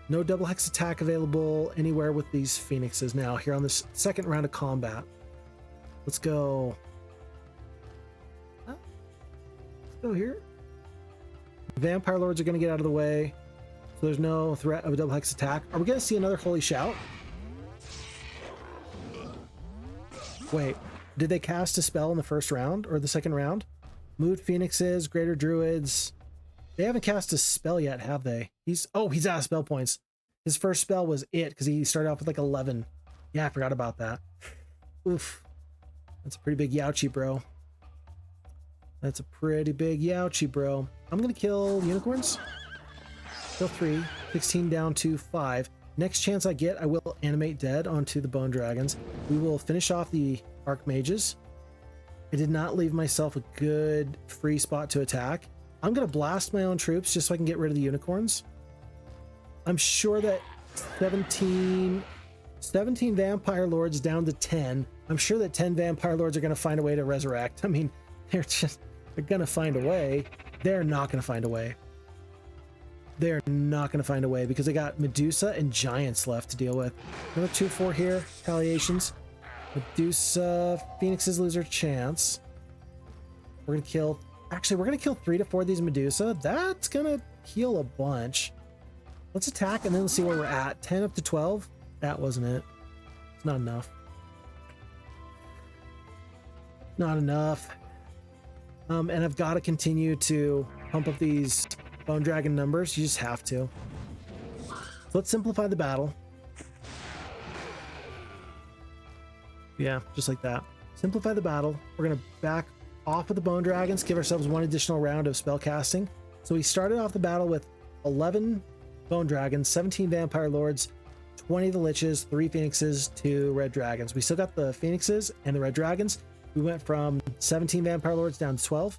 No double hex attack available anywhere with these phoenixes now here on this second round of combat. Let's go. Let's go here. Vampire lords are going to get out of the way, so there's no threat of a double hex attack. Are we going to see another holy shout? Wait, did they cast a spell in the first round or the second round? Moved phoenixes, greater druids. They haven't cast a spell yet, have they? He's out of spell points. His first spell was it because he started off with like 11. Yeah, I forgot about that. Oof. That's a pretty big Youchie, bro. That's a pretty big Youchie, bro. I'm going to kill unicorns. Kill 3. 16 down to 5. Next chance I get, I will animate dead onto the bone dragons. We will finish off the archmages. I did not leave myself a good free spot to attack. I'm going to blast my own troops just so I can get rid of the unicorns. I'm sure that 17 vampire lords down to 10. I'm sure that 10 vampire lords are going to find a way to resurrect. I mean, they're going to find a way. They're not going to find a way. They're not going to find a way because they got Medusa and giants left to deal with. Another 2-4 here. Retaliations. Medusa, phoenixes lose their chance. We're going to kill... Actually, we're going to kill 3 to 4 of these Medusa. That's going to heal a bunch. Let's attack and then let's see where we're at. 10 up to 12. That wasn't it. It's not enough. Not enough. And I've got to continue to pump up these bone dragon numbers. You just have to. So let's simplify the battle. Yeah, just like that. Simplify the battle. We're going to back off of the bone dragons, give ourselves one additional round of spell casting. So we started off the battle with 11 bone dragons, 17 vampire lords, 20 the liches, 3 phoenixes, 2 red dragons. We still got the phoenixes and the red dragons. We went from 17 vampire lords down to 12.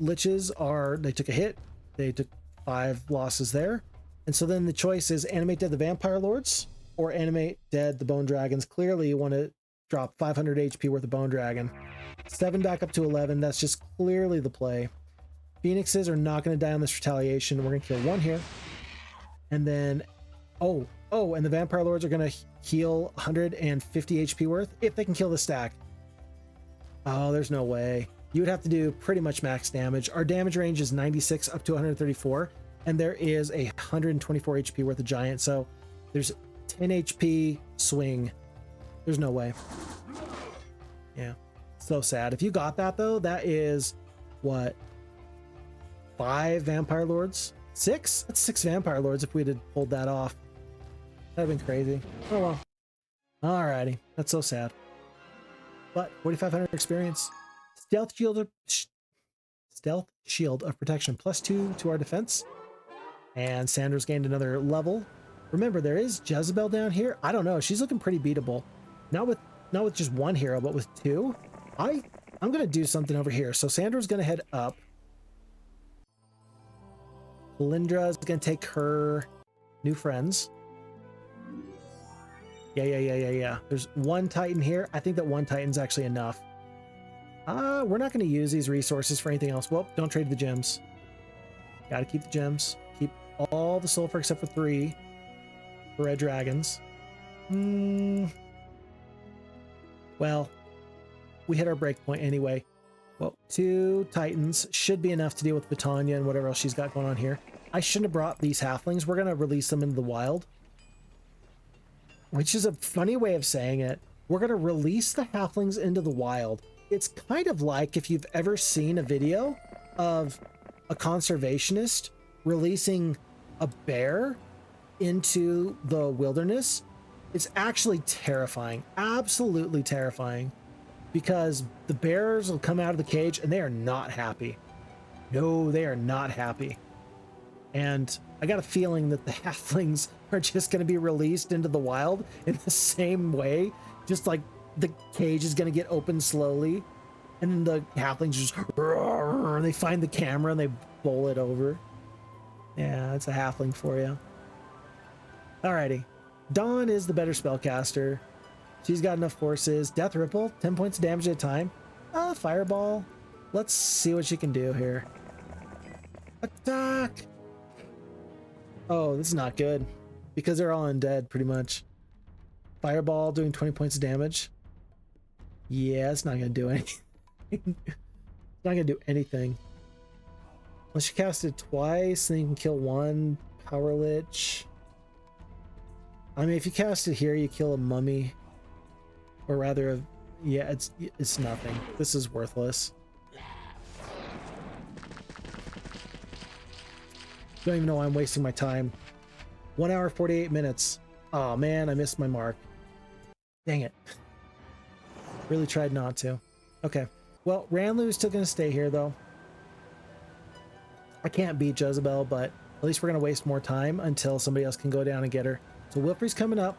Liches they took a hit. They took 5 losses there. And so then the choice is animate dead the vampire lords or animate dead the bone dragons. Clearly you want to drop 500 HP worth of bone dragon. 7 back up to 11. That's just clearly the play. Phoenixes are not going to die on this retaliation. We're going to kill 1 here. And then, and the vampire lords are going to heal 150 HP worth if they can kill the stack. Oh, there's no way. You would have to do pretty much max damage. Our damage range is 96 up to 134. And there is a 124 HP worth of giant. So there's 10 HP swing. There's no way. Yeah. So sad. If you got that though, that is what? 5 vampire lords? 6? That's 6 vampire lords if we'd have pulled that off. That'd have been crazy. Oh well. Alrighty. That's so sad. But 4,500 experience. Stealth shield of protection +2 to our defense. And Sandro's gained another level. Remember, there is Jezebel down here. I don't know. She's looking pretty beatable. Not with just 1 hero, but with 2. I'm gonna do something over here. So Sandro's gonna head up. Calindra's gonna take her new friends. Yeah. There's 1 Titan here. I think that 1 Titan's actually enough. We're not gonna use these resources for anything else. Well, don't trade the gems. Gotta keep the gems. Keep all the sulfur except for 3 for red dragons. Well, we hit our break point anyway. Well, 2 Titans should be enough to deal with Batania and whatever else she's got going on here. I shouldn't have brought these halflings. We're going to release them into the wild. Which is a funny way of saying it. We're going to release the halflings into the wild. It's kind of like if you've ever seen a video of a conservationist releasing a bear into the wilderness. It's actually terrifying. Absolutely terrifying. Because the bears will come out of the cage and they are not happy. No, they are not happy. And I got a feeling that the halflings are just going to be released into the wild in the same way. Just like the cage is going to get opened slowly. And then the halflings just roar, and they find the camera and they bowl it over. Yeah, that's a halfling for you. Alrighty. Dawn is the better spellcaster. She's got enough forces. Death Ripple, 10 points of damage at a time. Fireball. Let's see what she can do here. Attack! Oh, this is not good. Because they're all undead, pretty much. Fireball doing 20 points of damage. Yeah, it's not going to do anything. It's not going to do anything. Unless you cast it twice, then you can kill 1 Power Lich. I mean, if you cast it here, you kill a mummy. Or rather, yeah, it's nothing. This is worthless. Don't even know why I'm wasting my time. 1 hour, 48 minutes. Oh man, I missed my mark. Dang it. Really tried not to. Okay. Well, Ranlu is still going to stay here, though. I can't beat Jezebel, but at least we're going to waste more time until somebody else can go down and get her. So Wilfrey's coming up.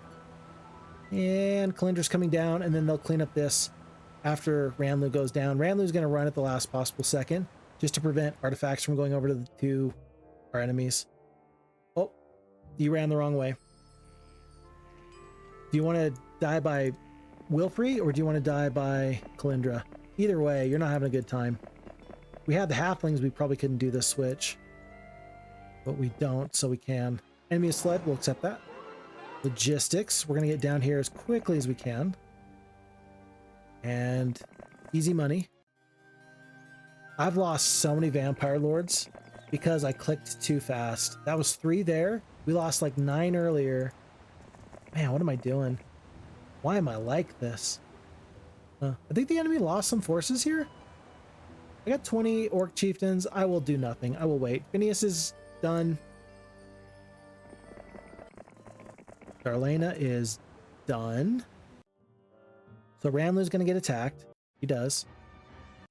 And Calindra's coming down, and then they'll clean up this after Ranlu goes down. Ranlu's going to run at the last possible second, just to prevent artifacts from going over to our enemies. Oh, you ran the wrong way. Do you want to die by Wilfrey, or do you want to die by Calindra? Either way, you're not having a good time. We had the halflings, we probably couldn't do this switch. But we don't, so we can. Enemy is fled, we'll accept that. Logistics, we're going to get down here as quickly as we can. And easy money. I've lost so many vampire lords because I clicked too fast. That was 3 there. We lost like 9 earlier. Man, what am I doing? Why am I like this? I think the enemy lost some forces here. I got 20 orc chieftains. I will do nothing. I will wait. Phineas is done. Darlena is done. So Ranlu's going to get attacked. He does.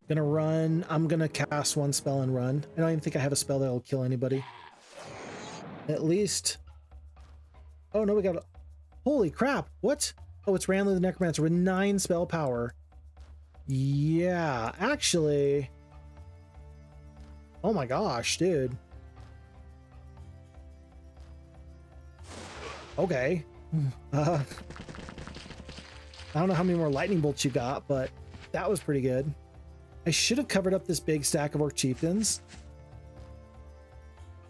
Gonna run. I'm going to cast 1 spell and run. I don't even think I have a spell that will kill anybody. At least. Oh, no, we got... Holy crap. What? Oh, it's Ranlu the Necromancer with 9 spell power. Yeah, actually... Oh my gosh, dude. Okay. I don't know how many more lightning bolts you got, but that was pretty good. I should have covered up this big stack of Orc Chieftains.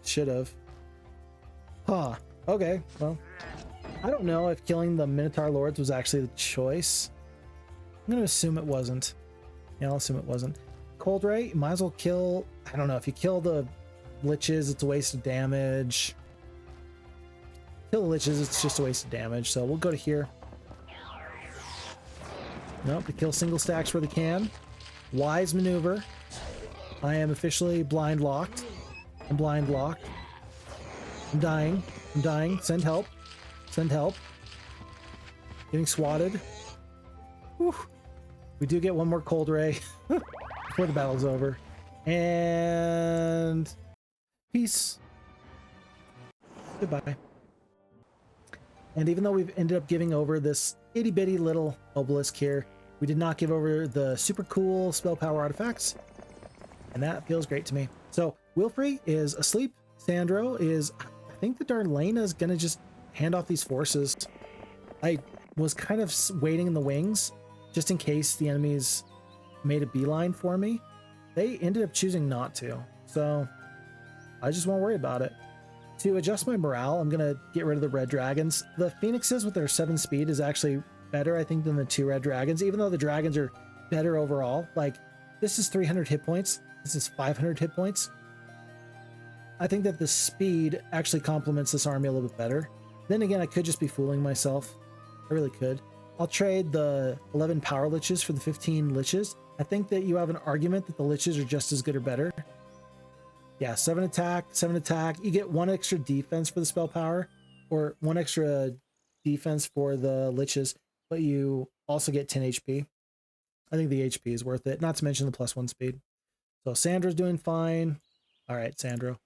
Should have. Huh. Okay, well, I don't know if killing the Minotaur Lords was actually the choice. I'm going to assume it wasn't. Yeah, I'll assume it wasn't. Cold Ray, you might as well kill... I don't know, if you kill the Liches, it's a waste of damage. Kill the Liches, it's just a waste of damage, so we'll go to here. Nope, to kill single stacks where they can. Wise maneuver. I am officially blind locked. I'm blind locked. I'm dying. I'm dying. Send help. Send help. Getting swatted. Whew. We do get one more cold ray before the battle's over. And peace. Goodbye. And even though we've ended up giving over this itty bitty little obelisk here, we did not give over the super cool spell power artifacts. And that feels great to me. So Wilfrey is asleep. Sandro is, I think that Darlena is going to just hand off these forces. I was kind of waiting in the wings just in case the enemies made a beeline for me. They ended up choosing not to. So I just won't worry about it. To adjust my morale, I'm going to get rid of the red dragons. The phoenixes with their 7 speed is actually better, I think, than the 2 red dragons, even though the dragons are better overall. Like, this is 300 hit points. This is 500 hit points. I think that the speed actually complements this army a little bit better. Then again, I could just be fooling myself. I really could. I'll trade the 11 power liches for the 15 liches. I think that you have an argument that the liches are just as good or better. Yeah, 7 attack, 7 attack. You get 1 extra defense for the spell power, or 1 extra defense for the liches, but you also get 10 HP. I think the HP is worth it, not to mention the +1 speed. So Sandro's doing fine. All right, Sandro.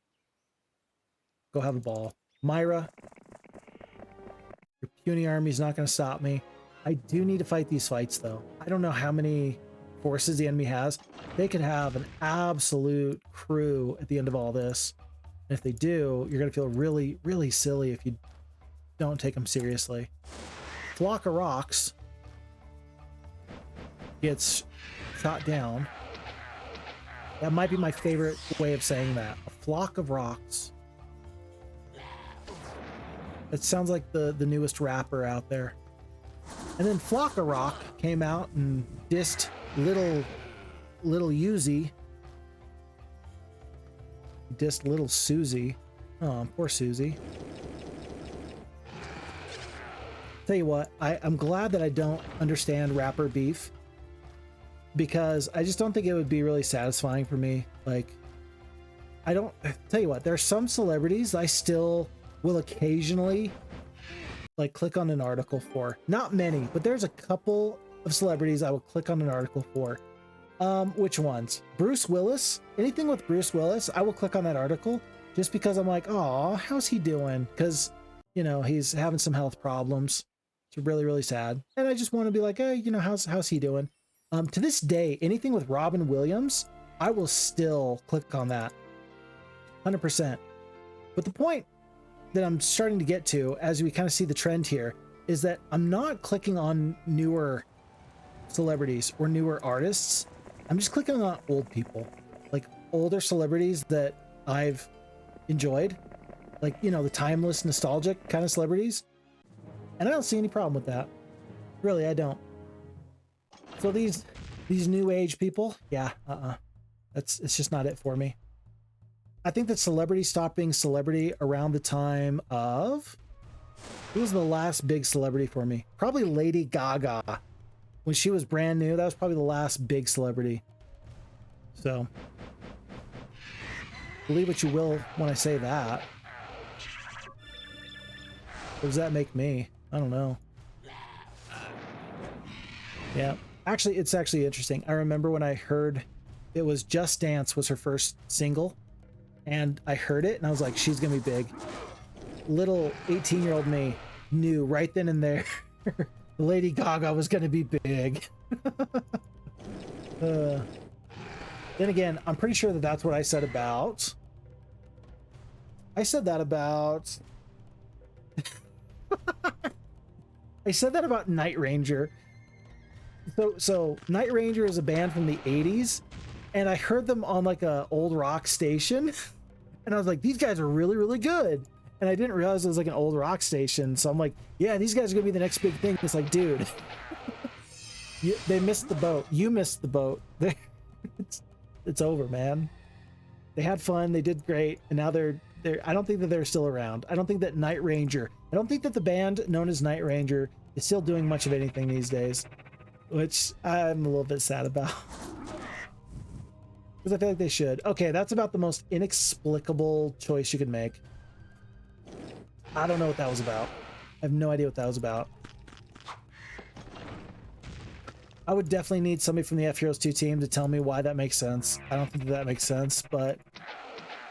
Go have a ball. Myra, your puny army's not going to stop me. I do need to fight these fights, though. I don't know how many forces the enemy has. They could have an absolute crew at the end of all this. And if they do, you're going to feel really, really silly if you don't take them seriously. Flock of Rocks gets shot down. That might be my favorite way of saying that. A flock of rocks. It sounds like the newest rapper out there. And then Flock of Rock came out and dissed little Yuzi. Dissed little Susie. Oh, poor Susie. Tell you what, I'm glad that I don't understand rapper beef, because I just don't think it would be really satisfying for me. Like, tell you what, there are some celebrities I still will occasionally like click on an article for. Not many, but there's a couple of celebrities I will click on an article for. Which ones? Bruce Willis. Anything with Bruce Willis, I will click on that article just because I'm like, oh, how's he doing? Because, you know, he's having some health problems. It's really, really sad. And I just want to be like, hey, you know, how's he doing? To this day, anything with Robin Williams, I will still click on that. 100%. But the point that I'm starting to get to, as we kind of see the trend here, is that I'm not clicking on newer celebrities or newer artists. I'm just clicking on old people, like older celebrities that I've enjoyed, like, you know, the timeless, nostalgic kind of celebrities. And I don't see any problem with that. Really, I don't. So these new age people, yeah, it's just not it for me. I think that celebrity stopped being celebrity around the time of, who was the last big celebrity for me? Probably Lady Gaga. When she was brand new, that was probably the last big celebrity. So, believe what you will when I say that. What does that make me? I don't know. Yeah. Actually, it's actually interesting. I remember when I heard it was Just Dance was her first single, and I heard it and I was like, she's gonna be big. Little 18-year-old me knew right then and there Lady Gaga was gonna be big. Then again, I'm pretty sure that that's what I said about. I said that about I said that about Night Ranger. So Night Ranger is a band from the 80s, and I heard them on like a old rock station, and I was like, these guys are really, really good. And I didn't realize it was like an old rock station. So I'm like, yeah, these guys are gonna be the next big thing. It's like, dude, they missed the boat. You missed the boat. It's over, man. They had fun. They did great. And now they're, I don't think that they're still around. I don't think that Night Ranger, I don't think that the band known as Night Ranger is still doing much of anything these days, which I'm a little bit sad about. Because I feel like they should. Okay, that's about the most inexplicable choice you could make. I don't know what that was about. I have no idea what that was about. I would definitely need somebody from the FHeroes2 team to tell me why that makes sense. I don't think that makes sense, but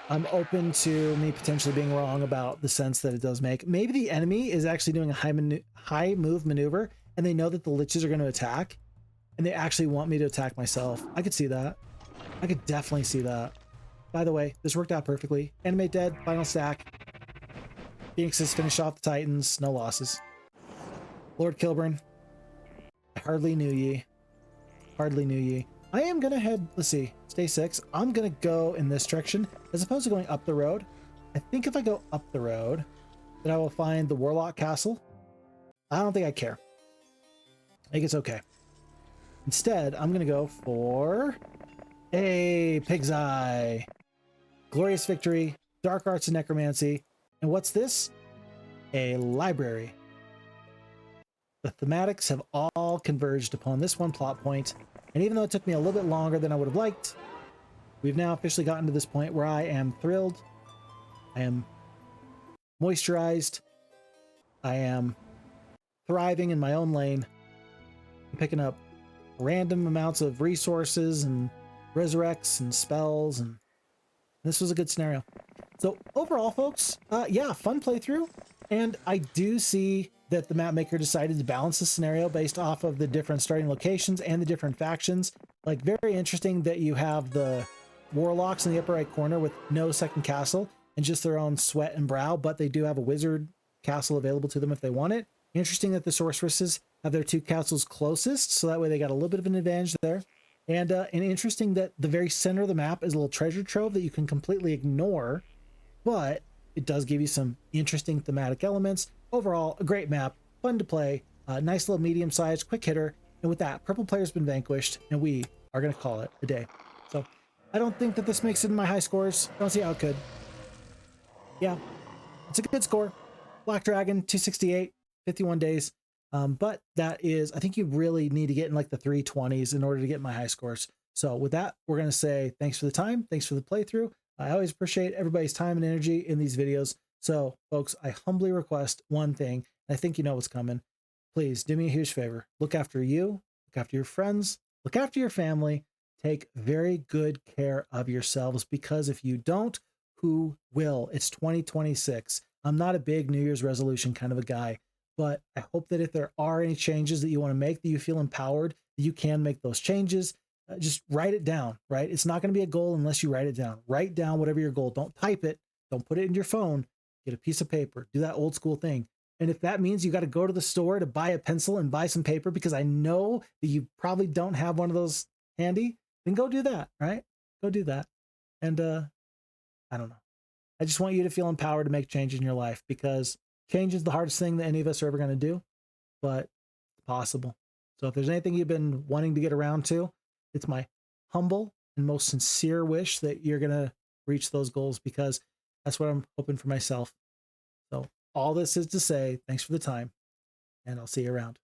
I'm open to me potentially being wrong about the sense that it does make. Maybe the enemy is actually doing a high move maneuver, and they know that the liches are going to attack, and they actually want me to attack myself. I could see that. I could definitely see that. By the way, this worked out perfectly. Animate dead, final stack. Phoenixes finish off the Titans, no losses. Lord Kilburn, I hardly knew ye. Hardly knew ye. I am gonna head, let's see, stay 6. I'm gonna go in this direction as opposed to going up the road. I think if I go up the road, then I will find the Warlock Castle. I don't think I care. I think it's okay. Instead, I'm gonna go for a Pig's Eye. Glorious Victory, Dark Arts and Necromancy. And what's this? A library. The thematics have all converged upon this one plot point, and even though it took me a little bit longer than I would have liked, we've now officially gotten to this point where I am thrilled. I am moisturized. I am thriving in my own lane. I'm picking up random amounts of resources and resurrects and spells, and this was a good scenario. So overall, folks, yeah, fun playthrough. And I do see that the map maker decided to balance the scenario based off of the different starting locations and the different factions. Like, very interesting that you have the warlocks in the upper right corner with no second castle and just their own sweat and brow, but they do have a wizard castle available to them if they want it. Interesting that the sorceresses have their 2 castles closest, so that way they got a little bit of an advantage there. And interesting that the very center of the map is a little treasure trove that you can completely ignore, but it does give you some interesting thematic elements. Overall, a great map, fun to play, nice little medium-sized, quick hitter. And with that, purple player's been vanquished, and we are going to call it a day. So I don't think that this makes it in my high scores. Don't see how it could. Yeah, it's a good score. Black Dragon, 268, 51 days. But that is, I think you really need to get in like the 320s in order to get my high scores. So with that, we're going to say thanks for the time. Thanks for the playthrough. I always appreciate everybody's time and energy in these videos. So folks, I humbly request one thing. I think you know what's coming. Please do me a huge favor. Look after you, look after your friends, look after your family. Take very good care of yourselves, because if you don't, who will? It's 2026. I'm not a big New Year's resolution kind of a guy, but I hope that if there are any changes that you want to make, that you feel empowered, that you can make those changes. Just write it down, right? It's not going to be a goal unless you write it down. Write down whatever your goal. Don't type it. Don't put it in your phone. Get a piece of paper. Do that old school thing. And if that means you got to go to the store to buy a pencil and buy some paper, because I know that you probably don't have one of those handy, then go do that, right? Go do that. And I don't know. I just want you to feel empowered to make change in your life, because change is the hardest thing that any of us are ever going to do, but it's possible. So if there's anything you've been wanting to get around to, it's my humble and most sincere wish that you're going to reach those goals, because that's what I'm hoping for myself. So all this is to say, thanks for the time, and I'll see you around.